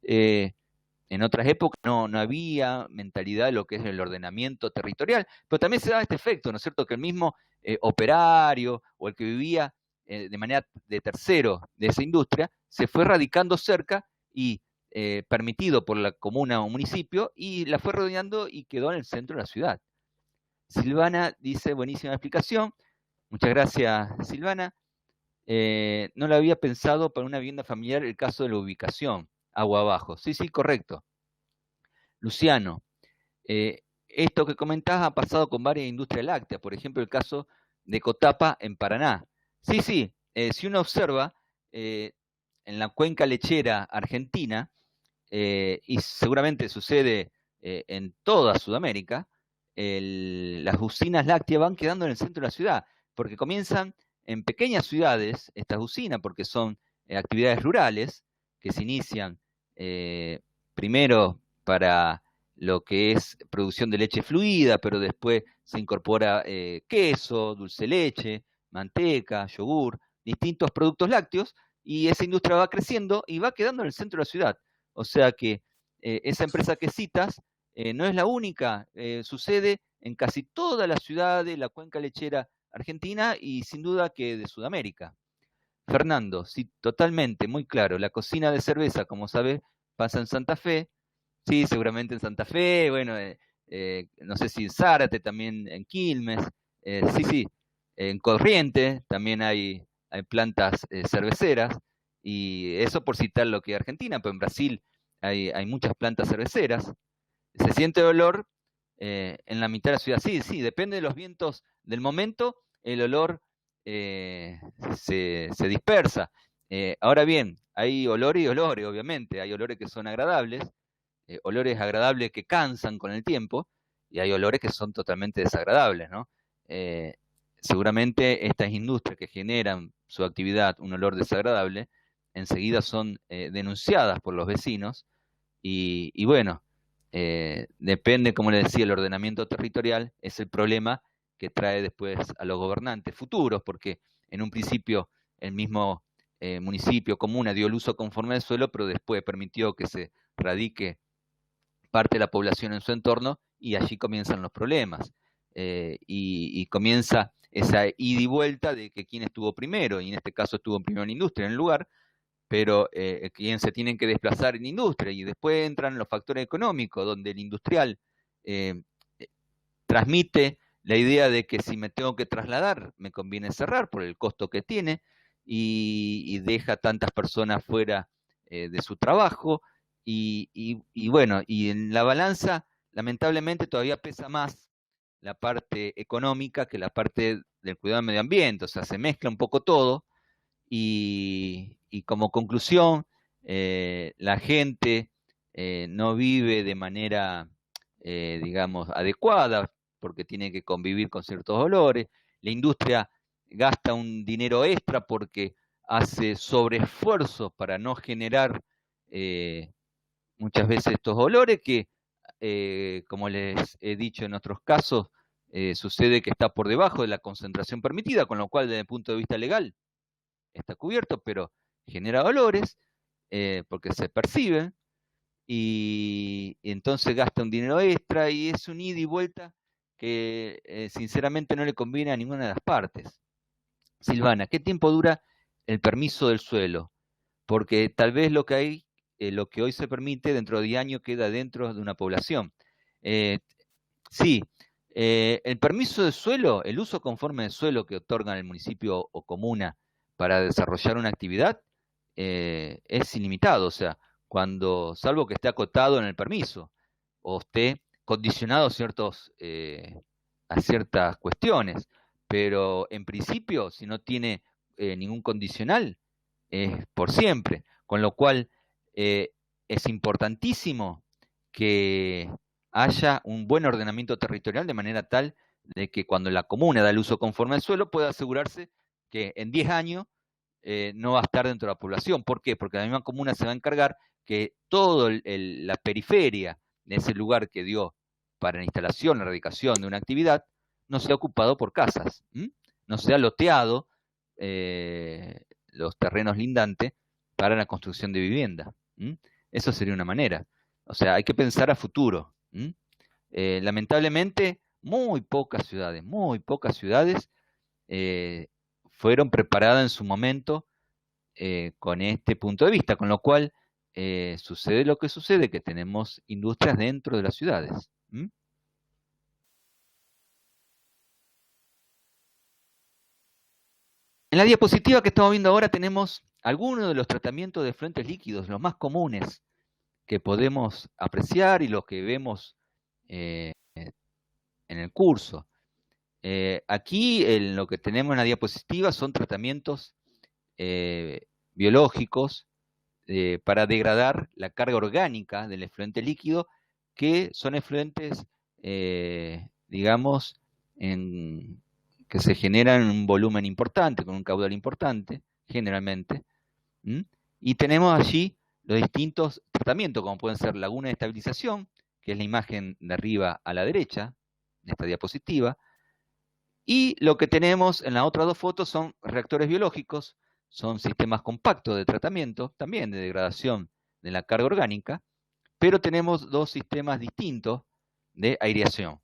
En otras épocas no había mentalidad de lo que es el ordenamiento territorial, pero también se da este efecto, ¿no es cierto?, que el mismo operario o el que vivía de manera de tercero de esa industria se fue radicando cerca y permitido por la comuna o municipio, y la fue rodeando y quedó en el centro de la ciudad. Silvana dice, buenísima explicación. Muchas gracias, Silvana. No lo había pensado para una vivienda familiar el caso de la ubicación, agua abajo. Sí, correcto. Luciano, esto que comentás ha pasado con varias industrias lácteas, por ejemplo el caso de Cotapa en Paraná. Sí, si uno observa en la cuenca lechera argentina, y seguramente sucede en toda Sudamérica, las usinas lácteas van quedando en el centro de la ciudad, porque comienzan en pequeñas ciudades estas usinas, porque son actividades rurales que se inician primero para lo que es producción de leche fluida, pero después se incorpora queso, dulce de leche, manteca, yogur, distintos productos lácteos, y esa industria va creciendo y va quedando en el centro de la ciudad. O sea que esa empresa que citas no es la única, sucede en casi todas las ciudades de la cuenca lechera argentina y sin duda que de Sudamérica. Fernando, sí, totalmente, muy claro. La cocina de cerveza, como sabes, pasa en Santa Fe. Sí, seguramente en Santa Fe, bueno, no sé si en Zárate, también en Quilmes. Sí, sí, en Corrientes también hay plantas cerveceras. Y eso por citar lo que es Argentina, pero en Brasil hay muchas plantas cerveceras. Se siente olor en la mitad de la ciudad. Sí, sí, depende de los vientos del momento, el olor se dispersa. Ahora bien, hay olores y olores, obviamente. Hay olores que son agradables, olores agradables que cansan con el tiempo, y hay olores que son totalmente desagradables, ¿no? Seguramente estas industrias que generan su actividad un olor desagradable, enseguida son denunciadas por los vecinos, y bueno, depende, como le decía, el ordenamiento territorial es el problema que trae después a los gobernantes futuros, porque en un principio el mismo municipio, comuna, dio el uso conforme al suelo, pero después permitió que se radique parte de la población en su entorno y allí comienzan los problemas. Y comienza esa ida y vuelta de que quién estuvo primero, y en este caso estuvo primero en industria, en el lugar, pero quien se tienen que desplazar en industria, y después entran los factores económicos, donde el industrial eh, transmite la idea de que si me tengo que trasladar, me conviene cerrar por el costo que tiene, y deja tantas personas fuera de su trabajo, y bueno, y en la balanza, lamentablemente, todavía pesa más la parte económica que la parte del cuidado del medio ambiente, o sea, se mezcla un poco todo, y como conclusión, la gente no vive de manera, digamos, adecuada, porque tiene que convivir con ciertos olores. La industria gasta un dinero extra porque hace sobreesfuerzos para no generar muchas veces estos olores que, como les he dicho en otros casos, sucede que está por debajo de la concentración permitida, con lo cual desde el punto de vista legal está cubierto, pero genera olores porque se perciben, y entonces gasta un dinero extra, y es un ida y vuelta que sinceramente no le conviene a ninguna de las partes. Silvana, ¿qué tiempo dura el permiso del suelo? Porque tal vez lo que hoy se permite, dentro de 10 años queda dentro de una población. Eh, sí, el permiso de suelo, el uso conforme del suelo que otorgan el municipio o comuna para desarrollar una actividad, es ilimitado, o sea, salvo que esté acotado en el permiso, o esté condicionado a ciertas cuestiones, pero en principio, si no tiene ningún condicional, es por siempre, con lo cual eh, es importantísimo que haya un buen ordenamiento territorial, de manera tal de que cuando la comuna da el uso conforme al suelo, pueda asegurarse que en 10 años no va a estar dentro de la población. ¿Por qué? Porque la misma comuna se va a encargar que toda la periferia de ese lugar que dio para la instalación, la erradicación de una actividad, no sea ocupado por casas, no sea loteado los terrenos lindantes para la construcción de vivienda. Eso sería una manera. O sea, hay que pensar a futuro. Lamentablemente, muy pocas ciudades fueron preparadas en su momento con este punto de vista, con lo cual sucede lo que sucede, que tenemos industrias dentro de las ciudades. En la diapositiva que estamos viendo ahora tenemos algunos de los tratamientos de efluentes líquidos, los más comunes que podemos apreciar y los que vemos en el curso. Aquí lo que tenemos en la diapositiva son tratamientos biológicos para degradar la carga orgánica del efluente líquido, que son efluentes digamos, que se generan en un volumen importante, con un caudal importante, generalmente. Y tenemos allí los distintos tratamientos, como pueden ser laguna de estabilización, que es la imagen de arriba a la derecha, de esta diapositiva. Y lo que tenemos en las otras dos fotos son reactores biológicos, son sistemas compactos de tratamiento, también de degradación de la carga orgánica, pero tenemos dos sistemas distintos de aireación.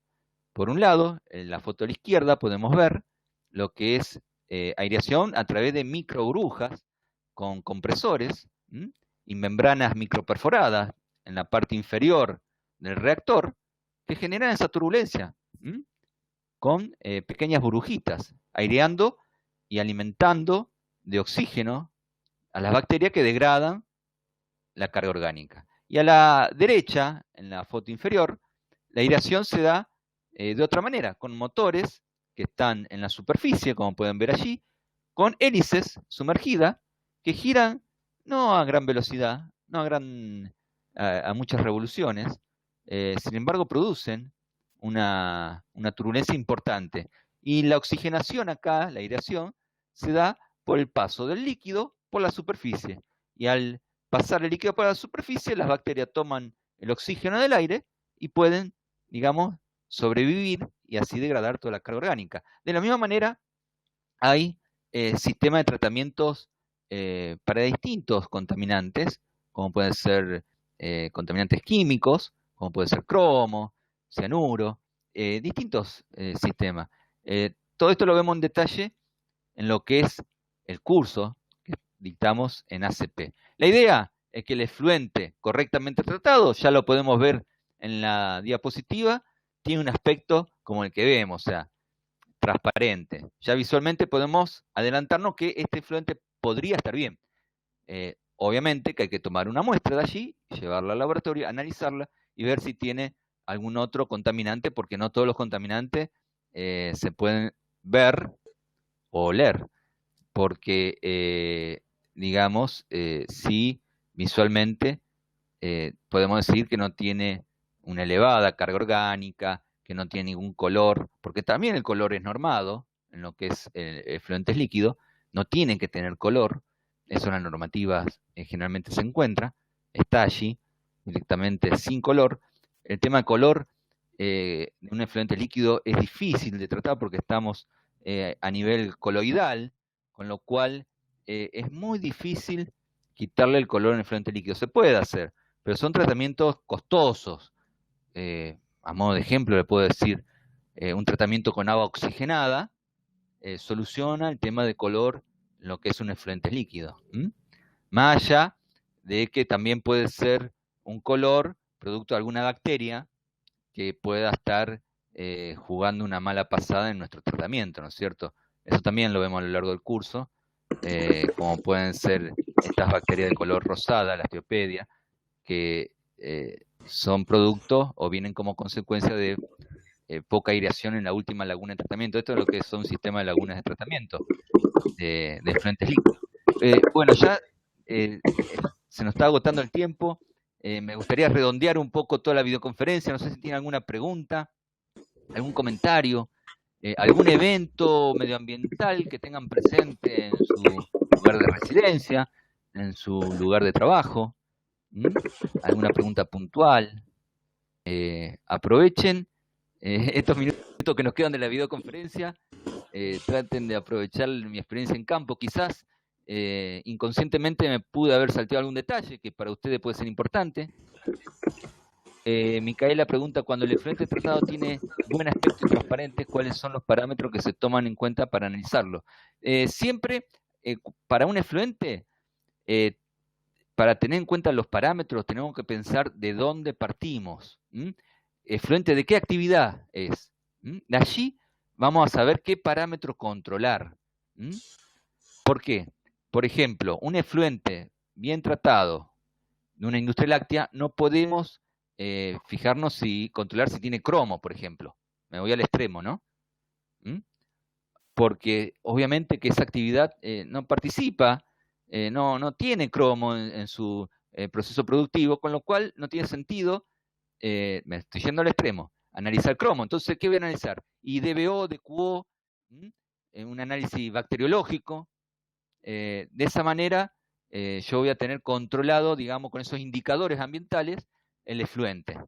Por un lado, en la foto a la izquierda podemos ver lo que es aireación a través de microburbujas con compresores y membranas microperforadas en la parte inferior del reactor que generan esa turbulencia con pequeñas burbujitas, aireando y alimentando de oxígeno a las bacterias que degradan la carga orgánica. Y a la derecha, en la foto inferior, la aireación se da de otra manera, con motores que están en la superficie, como pueden ver allí, con hélices sumergidas que giran no a gran velocidad, no a muchas revoluciones, sin embargo producen una turbulencia importante. Y la oxigenación acá, la aireación, se da por el paso del líquido por la superficie. Y al pasar el líquido por la superficie, las bacterias toman el oxígeno del aire y pueden, digamos, sobrevivir y así degradar toda la carga orgánica. De la misma manera, hay sistemas de tratamientos para distintos contaminantes, como pueden ser contaminantes químicos, como puede ser cromo, cianuro, distintos sistemas. Todo esto lo vemos en detalle en lo que es el curso que dictamos en ACP. La idea es que el efluente correctamente tratado, ya lo podemos ver en la diapositiva, tiene un aspecto como el que vemos, o sea, transparente. Ya visualmente podemos adelantarnos que este efluente podría estar bien. Obviamente que hay que tomar una muestra de allí, llevarla al laboratorio, analizarla y ver si tiene algún otro contaminante, porque no todos los contaminantes se pueden ver o oler, porque, digamos, sí, visualmente podemos decir que no tiene una elevada carga orgánica, que no tiene ningún color, porque también el color es normado en lo que es efluentes líquidos, no tienen que tener color, eso en las normativas generalmente se encuentra, está allí directamente sin color. El tema de color de un efluente líquido es difícil de tratar porque estamos a nivel coloidal, con lo cual es muy difícil quitarle el color en el efluente líquido. Se puede hacer, pero son tratamientos costosos. A modo de ejemplo le puedo decir, un tratamiento con agua oxigenada soluciona el tema de color en lo que es un efluente líquido. Más allá de que también puede ser un color producto de alguna bacteria que pueda estar jugando una mala pasada en nuestro tratamiento, ¿no es cierto? Eso también lo vemos a lo largo del curso, como pueden ser estas bacterias de color rosada, la Osteopedia, que son producto o vienen como consecuencia de poca aireación en la última laguna de tratamiento. Esto es lo que son sistemas de lagunas de tratamiento de efluentes líquidos. Bueno, ya se nos está agotando el tiempo. Me gustaría redondear un poco toda la videoconferencia. No sé si tienen alguna pregunta, algún comentario, algún evento medioambiental que tengan presente en su lugar de residencia, en su lugar de trabajo. ¿Alguna pregunta puntual? Aprovechen estos minutos que nos quedan de la videoconferencia. Traten de aprovechar mi experiencia en campo. Quizás inconscientemente me pude haber salteado algún detalle que para ustedes puede ser importante. Micaela pregunta, cuando el efluente tratado tiene buen aspecto y transparente, ¿cuáles son los parámetros que se toman en cuenta para analizarlo? Siempre, para un efluente, para tener en cuenta los parámetros, tenemos que pensar de dónde partimos. ¿Efluente de qué actividad es? De allí vamos a saber qué parámetro controlar. ¿Por qué? Por ejemplo, un efluente bien tratado de una industria láctea, no podemos fijarnos controlar si tiene cromo, por ejemplo. Me voy al extremo, ¿no? Porque obviamente que esa actividad no participa, no tiene cromo en su proceso productivo, con lo cual no tiene sentido, me estoy yendo al extremo, analizar cromo. Entonces, ¿qué voy a analizar? Y DBO, DQO, un análisis bacteriológico. De esa manera, yo voy a tener controlado, digamos, con esos indicadores ambientales, el efluente.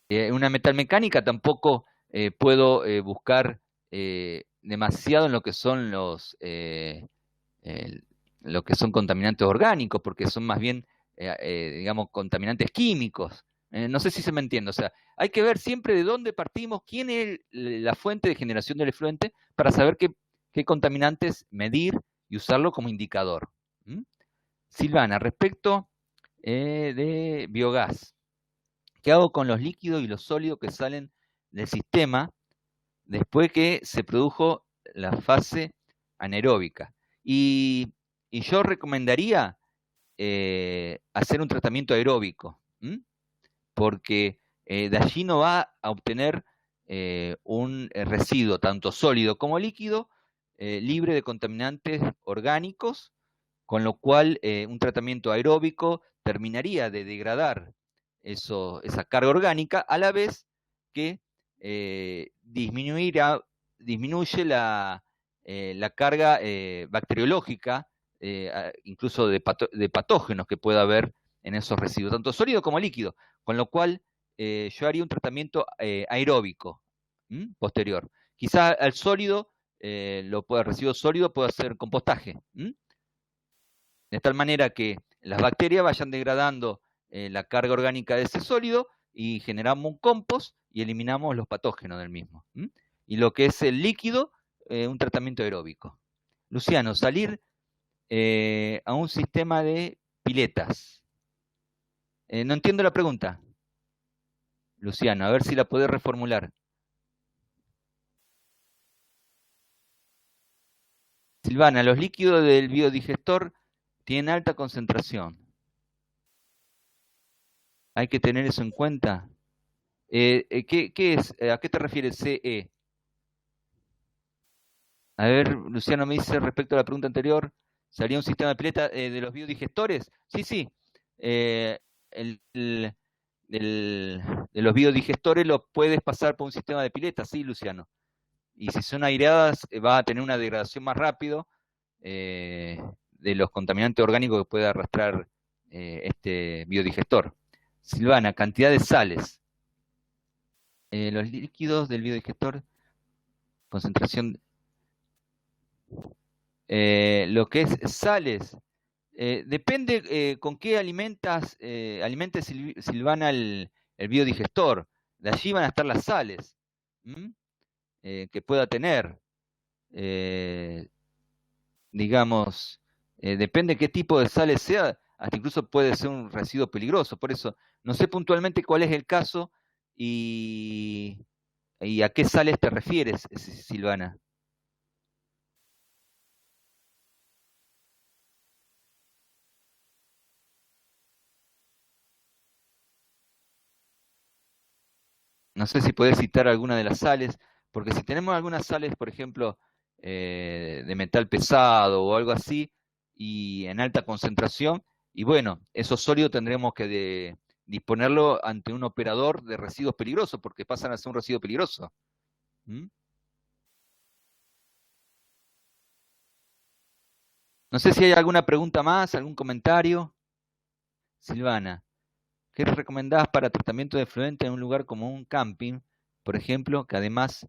Una metalmecánica tampoco puedo buscar demasiado en lo que son lo que son contaminantes orgánicos, porque son más bien, digamos, contaminantes químicos. No sé si se me entiende. O sea, hay que ver siempre de dónde partimos, quién es la fuente de generación del efluente, para saber qué contaminantes medir y usarlo como indicador. Silvana, respecto de biogás. ¿Qué hago con los líquidos y los sólidos que salen del sistema después que se produjo la fase anaeróbica? Y yo recomendaría hacer un tratamiento aeróbico, porque de allí no va a obtener un residuo, tanto sólido como líquido, libre de contaminantes orgánicos, con lo cual un tratamiento aeróbico terminaría de degradar esa carga orgánica, a la vez que disminuye la carga bacteriológica, incluso de patógenos que pueda haber en esos residuos, tanto sólido como líquido, con lo cual yo haría un tratamiento aeróbico posterior. Quizá al sólido, residuo sólido, puedo hacer compostaje, de tal manera que las bacterias vayan degradando la carga orgánica de ese sólido y generamos un compost y eliminamos los patógenos del mismo. Y lo que es el líquido, un tratamiento aeróbico. Luciano, salir a un sistema de piletas. No entiendo la pregunta. Luciano, a ver si la podés reformular. Silvana, los líquidos del biodigestor tienen alta concentración. Hay que tener eso en cuenta. ¿Qué es? ¿A qué te refieres CE? A ver, Luciano me dice respecto a la pregunta anterior, ¿salía un sistema de pileta de los biodigestores? Sí, sí. De los biodigestores lo puedes pasar por un sistema de pileta, sí, Luciano. Y si son aireadas, va a tener una degradación más rápido de los contaminantes orgánicos que puede arrastrar este biodigestor. Silvana, cantidad de sales. Los líquidos del biodigestor, concentración. Lo que es sales, depende con qué alimente Silvana el biodigestor. De allí van a estar las sales que pueda tener. Digamos, depende qué tipo de sales sea, hasta incluso puede ser un residuo peligroso. Por eso, no sé puntualmente cuál es el caso y a qué sales te refieres, Silvana. No sé si podés citar alguna de las sales, porque si tenemos algunas sales, por ejemplo, de metal pesado o algo así, y en alta concentración, y bueno, esos sólidos tendremos que disponerlo ante un operador de residuos peligrosos, porque pasan a ser un residuo peligroso. No sé si hay alguna pregunta más, algún comentario. Silvana, ¿qué recomendás para tratamiento de efluente en un lugar como un camping, por ejemplo, que además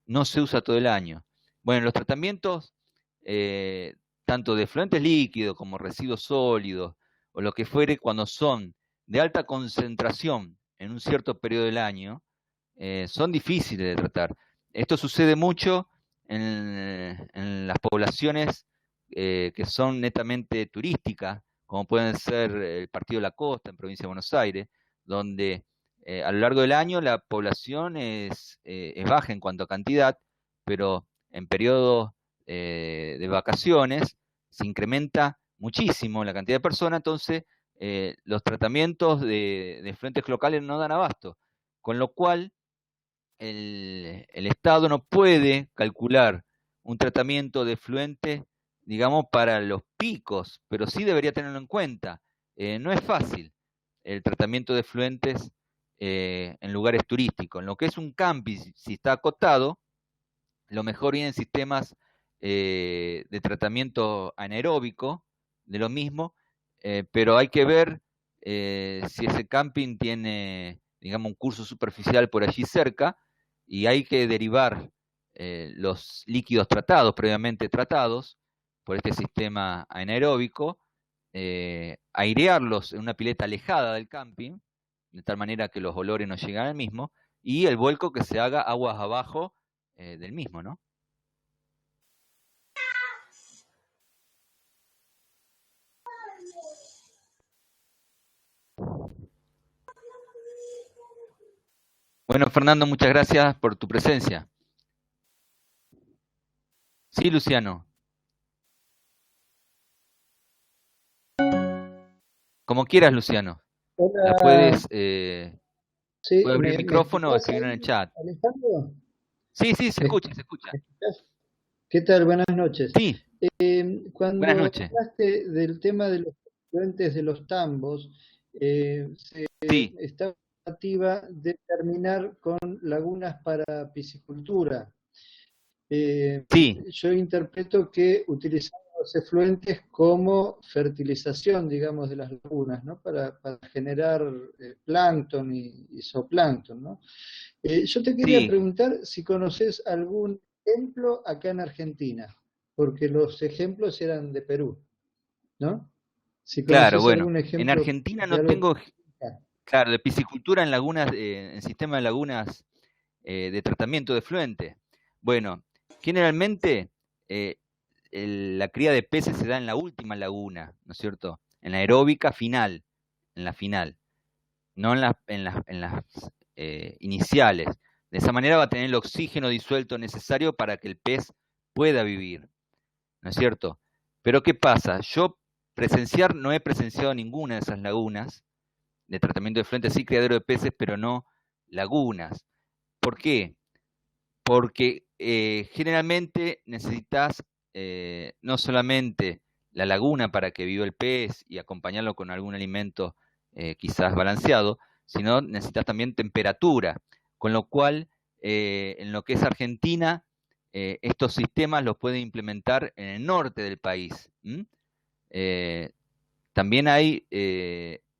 no se usa todo el año? Bueno, los tratamientos, tanto de efluentes líquidos como residuos sólidos, o lo que fuere, cuando son de alta concentración en un cierto periodo del año, son difíciles de tratar. Esto sucede mucho en las poblaciones que son netamente turísticas, como pueden ser el Partido de la Costa en Provincia de Buenos Aires, donde a lo largo del año la población es baja en cuanto a cantidad, pero en periodos de vacaciones se incrementa muchísimo la cantidad de personas, entonces los tratamientes de efluentes locales no dan abasto, con lo cual el Estado no puede calcular un tratamiento de efluente, digamos, para los picos, pero sí debería tenerlo en cuenta. No es fácil el tratamiento de efluentes en lugares turísticos. En lo que es un camping, si está acotado, lo mejor vienen sistemas de tratamiento anaeróbico de lo mismo, pero hay que ver si ese camping tiene, digamos, un curso superficial por allí cerca, y hay que derivar los líquidos tratados, previamente tratados, por este sistema anaeróbico, airearlos en una pileta alejada del camping, de tal manera que los olores no lleguen al mismo, y el vuelco que se haga aguas abajo del mismo, ¿no? Bueno, Fernando, muchas gracias por tu presencia. Sí, Luciano. Como quieras, Luciano. La Hola, puedes, sí, puedes abrir el ¿me micrófono o escuchás escribir en el ahí, chat. Alejandro? Sí, sí, se ¿Me, escucha, se escucha. me escuchás? ¿Qué tal? Buenas noches. Sí, buenas Cuando noches. hablaste del tema de los afluentes de los tambos, se Sí, estaba activa de terminar con lagunas para piscicultura. Eh, sí, yo interpreto que utilizamos los efluentes como fertilización, digamos, de las lagunas, ¿no? Para generar plancton y zooplancton, ¿no? Yo te quería sí, preguntar si conoces algún ejemplo acá en Argentina, porque los ejemplos eran de Perú, ¿no? Si claro, conoces bueno. algún En ejemplo Argentina de no algo. tengo, claro, de piscicultura en lagunas, en sistema de lagunas de tratamiento de efluente. Bueno, generalmente eh, la cría de peces se da en la última laguna, ¿no es cierto? En la aeróbica final, en la final, no en las iniciales. De esa manera va a tener el oxígeno disuelto necesario para que el pez pueda vivir, ¿no es cierto? Pero ¿qué pasa? Yo no he presenciado ninguna de esas lagunas de tratamiento de efluente, sí criadero de peces, pero no lagunas. ¿Por qué? Porque generalmente necesitas no solamente la laguna para que viva el pez y acompañarlo con algún alimento quizás balanceado, sino necesitas también temperatura, con lo cual en lo que es Argentina, estos sistemas los pueden implementar en el norte del país. Eh, También hay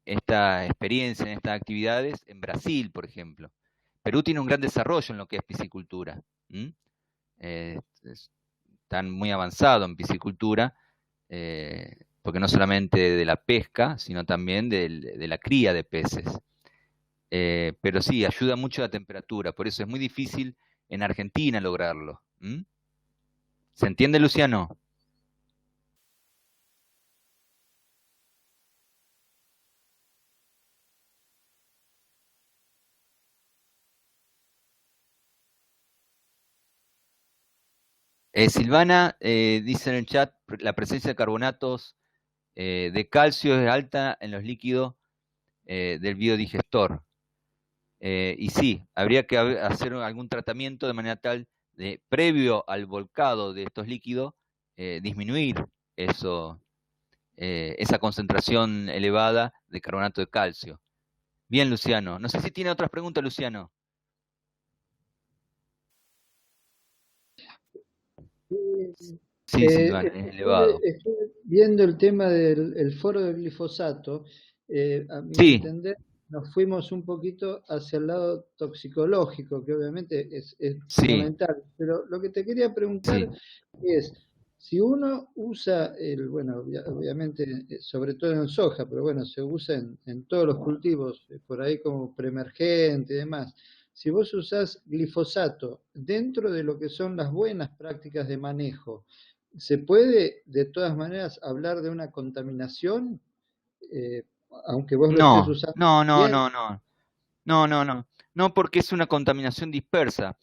esta experiencia en estas actividades en Brasil, por ejemplo. Perú tiene un gran desarrollo en lo que es piscicultura. ¿M? Están muy avanzados en piscicultura, porque no solamente de la pesca, sino también de la cría de peces. Pero sí, ayuda mucho la temperatura, por eso es muy difícil en Argentina lograrlo. ¿M? ¿Se entiende, Luciano? Silvana dice en el chat, la presencia de carbonatos de calcio es alta en los líquidos del biodigestor. Y sí, habría que hacer algún tratamiento de manera tal de, previo al volcado de estos líquidos, disminuir esa concentración elevada de carbonato de calcio. Bien, Luciano. No sé si tiene otras preguntas, Luciano. Sí, Silvana, es elevado. Estuve viendo el tema del foro del glifosato. A mi Sí, entender, nos fuimos un poquito hacia el lado toxicológico, que obviamente es sí, fundamental. Pero lo que te quería preguntar sí, es, si uno usa bueno, obviamente, sobre todo en soja, pero bueno, se usa en todos los cultivos, por ahí como preemergente y demás. Si vos usás glifosato dentro de lo que son las buenas prácticas de manejo, ¿se puede de todas maneras hablar de una contaminación, eh, aunque vos lo estés no, usando no, no, bien? no, no. No, no, no. No, porque es una contaminación dispersa.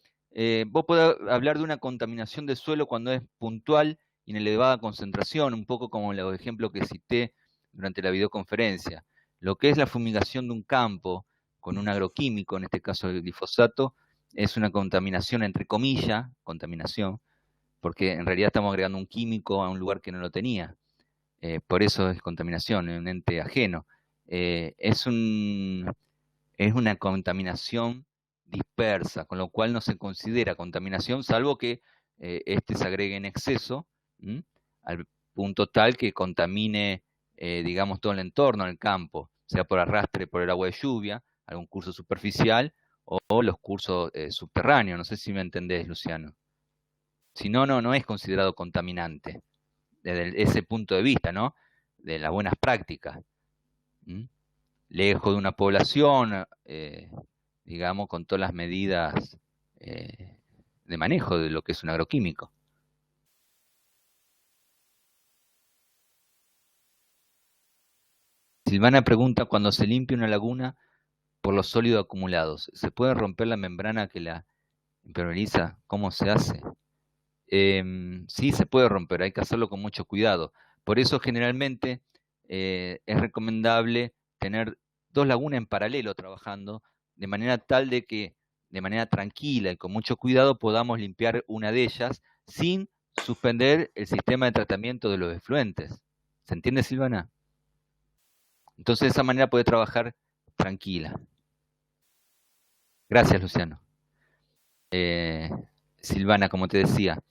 Vos podés hablar de una contaminación de suelo cuando es puntual y en elevada concentración, un poco como los ejemplos que cité durante la videoconferencia. Lo que es la fumigación de un campo con un agroquímico, en este caso el glifosato, es una contaminación, entre comillas, contaminación, porque en realidad estamos agregando un químico a un lugar que no lo tenía. Por eso es contaminación, es un ente ajeno. Es es una contaminación dispersa, con lo cual no se considera contaminación, salvo que este se agregue en exceso, al punto tal que contamine, digamos, todo el entorno, el campo, sea por arrastre, por el agua de lluvia, algún curso superficial, o los cursos subterráneos. No sé si me entendés, Luciano. Si no, no es considerado contaminante, desde ese punto de vista, ¿no? De las buenas prácticas. Lejos de una población, digamos, con todas las medidas de manejo de lo que es un agroquímico. Silvana pregunta, cuando se limpia una laguna por los sólidos acumulados, ¿se puede romper la membrana que la impermeabiliza? ¿Cómo se hace? Sí, se puede romper, hay que hacerlo con mucho cuidado. Por eso generalmente es recomendable tener 2 lagunas en paralelo trabajando, de manera tal de que de manera tranquila y con mucho cuidado podamos limpiar una de ellas sin suspender el sistema de tratamiento de los efluentes. ¿Se entiende, Silvana? Entonces de esa manera puede trabajar tranquila. Gracias, Luciano. Silvana, como te decía,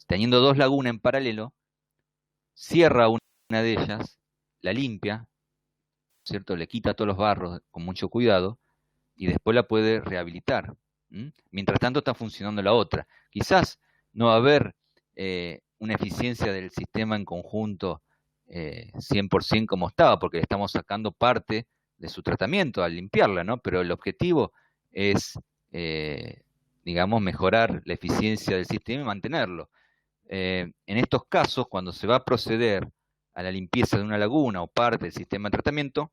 teniendo 2 lagunas en paralelo, cierra una de ellas, la limpia, ¿cierto? Le quita todos los barros con mucho cuidado y después la puede rehabilitar. Mientras tanto está funcionando la otra. Quizás no va a haber una eficiencia del sistema en conjunto 100% como estaba, porque le estamos sacando parte de su tratamiento al limpiarla, ¿no? Pero el objetivo es, digamos, mejorar la eficiencia del sistema y mantenerlo. En estos casos, cuando se va a proceder a la limpieza de una laguna o parte del sistema de tratamiento,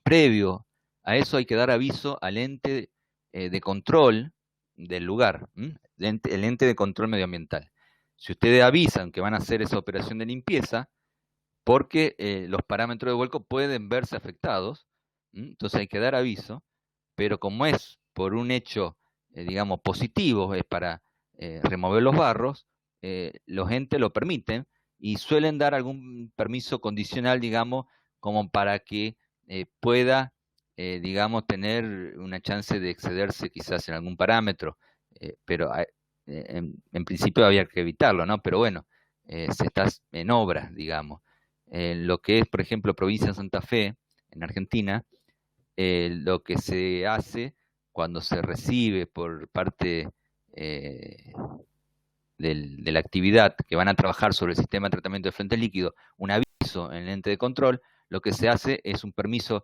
previo a eso hay que dar aviso al ente de control del lugar, el ente de control medioambiental. Si ustedes avisan que van a hacer esa operación de limpieza, porque los parámetros de vuelco pueden verse afectados, entonces hay que dar aviso, pero como es por un hecho, digamos, positivo, es para remover los barros, los entes lo permiten y suelen dar algún permiso condicional, digamos, como para que pueda, digamos, tener una chance de excederse quizás en algún parámetro, pero en principio había que evitarlo, ¿no? Pero bueno, se está en obra, digamos. Lo que es, por ejemplo, provincia de Santa Fe, en Argentina, lo que se hace cuando se recibe por parte de la actividad que van a trabajar sobre el sistema de tratamiento de efluentes líquidos, un aviso en el ente de control, lo que se hace es un permiso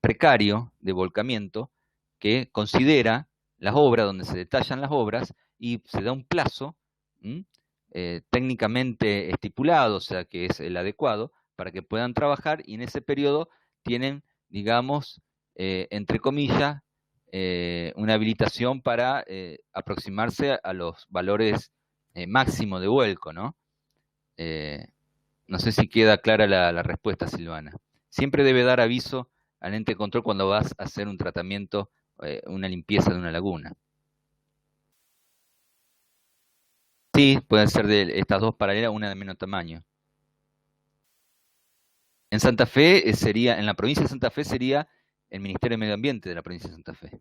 precario de volcamiento que considera las obras, donde se detallan las obras, y se da un plazo técnicamente estipulado, o sea que es el adecuado, para que puedan trabajar, y en ese periodo tienen, digamos, entre comillas, una habilitación para aproximarse a los valores máximos de vuelco, ¿no? No sé si queda clara la respuesta, Silvana. Siempre debe dar aviso al ente de control cuando vas a hacer un tratamiento, una limpieza de una laguna. Sí, pueden ser de estas 2 paralelas, una de menos tamaño. En Santa Fe sería, en la provincia de Santa Fe sería el Ministerio de Medio Ambiente de la provincia de Santa Fe,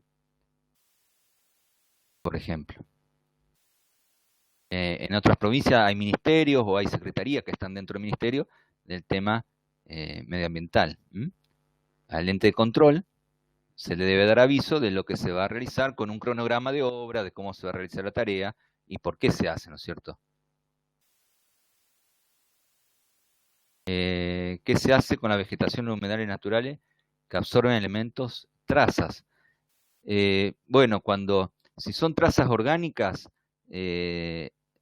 por ejemplo. En otras provincias hay ministerios o hay secretarías que están dentro del ministerio del tema medioambiental. Al ente de control se le debe dar aviso de lo que se va a realizar con un cronograma de obra, de cómo se va a realizar la tarea y por qué se hace, ¿no es cierto? ¿Qué se hace con la vegetación y los humedales naturales que absorben elementos, trazas? Bueno, si son trazas orgánicas,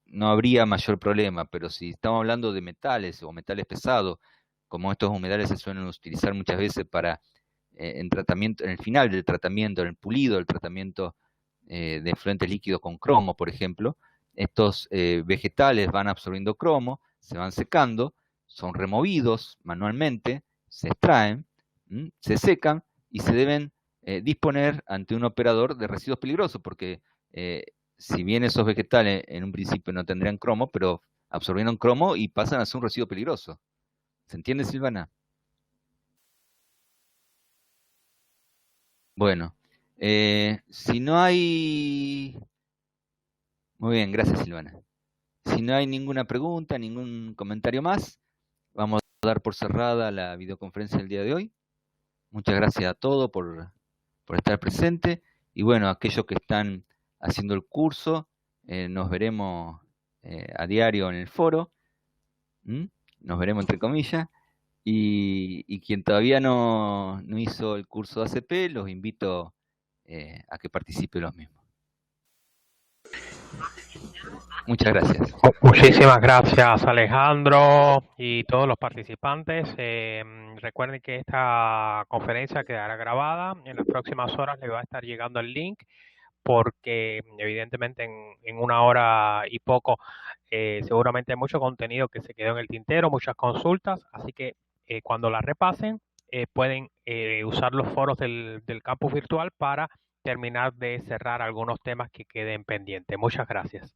no habría mayor problema, pero si estamos hablando de metales o metales pesados, como estos humedales se suelen utilizar muchas veces para en tratamiento, en el final del tratamiento, en el pulido del tratamiento de efluentes líquidos con cromo, por ejemplo, estos vegetales van absorbiendo cromo, se van secando, son removidos manualmente, se extraen, se secan y se deben disponer ante un operador de residuos peligrosos, porque si bien esos vegetales en un principio no tendrían cromo, pero absorbieron cromo y pasan a ser un residuo peligroso. ¿Se entiende, Silvana? Bueno, si no hay... Muy bien, gracias Silvana. Si no hay ninguna pregunta, ningún comentario más, vamos a dar por cerrada la videoconferencia del día de hoy. Muchas gracias a todos por estar presente. Y bueno, aquellos que están haciendo el curso, nos veremos a diario en el foro. Nos veremos entre comillas. Y quien todavía no hizo el curso de ACP, los invito a que participe los mismos. Muchas gracias. Muchísimas gracias, Alejandro, y todos los participantes. Recuerden que esta conferencia quedará grabada. En las próximas horas le va a estar llegando el link porque evidentemente en una hora y poco seguramente hay mucho contenido que se quedó en el tintero, muchas consultas, así que cuando la repasen pueden usar los foros del campus virtual para terminar de cerrar algunos temas que queden pendientes. Muchas gracias.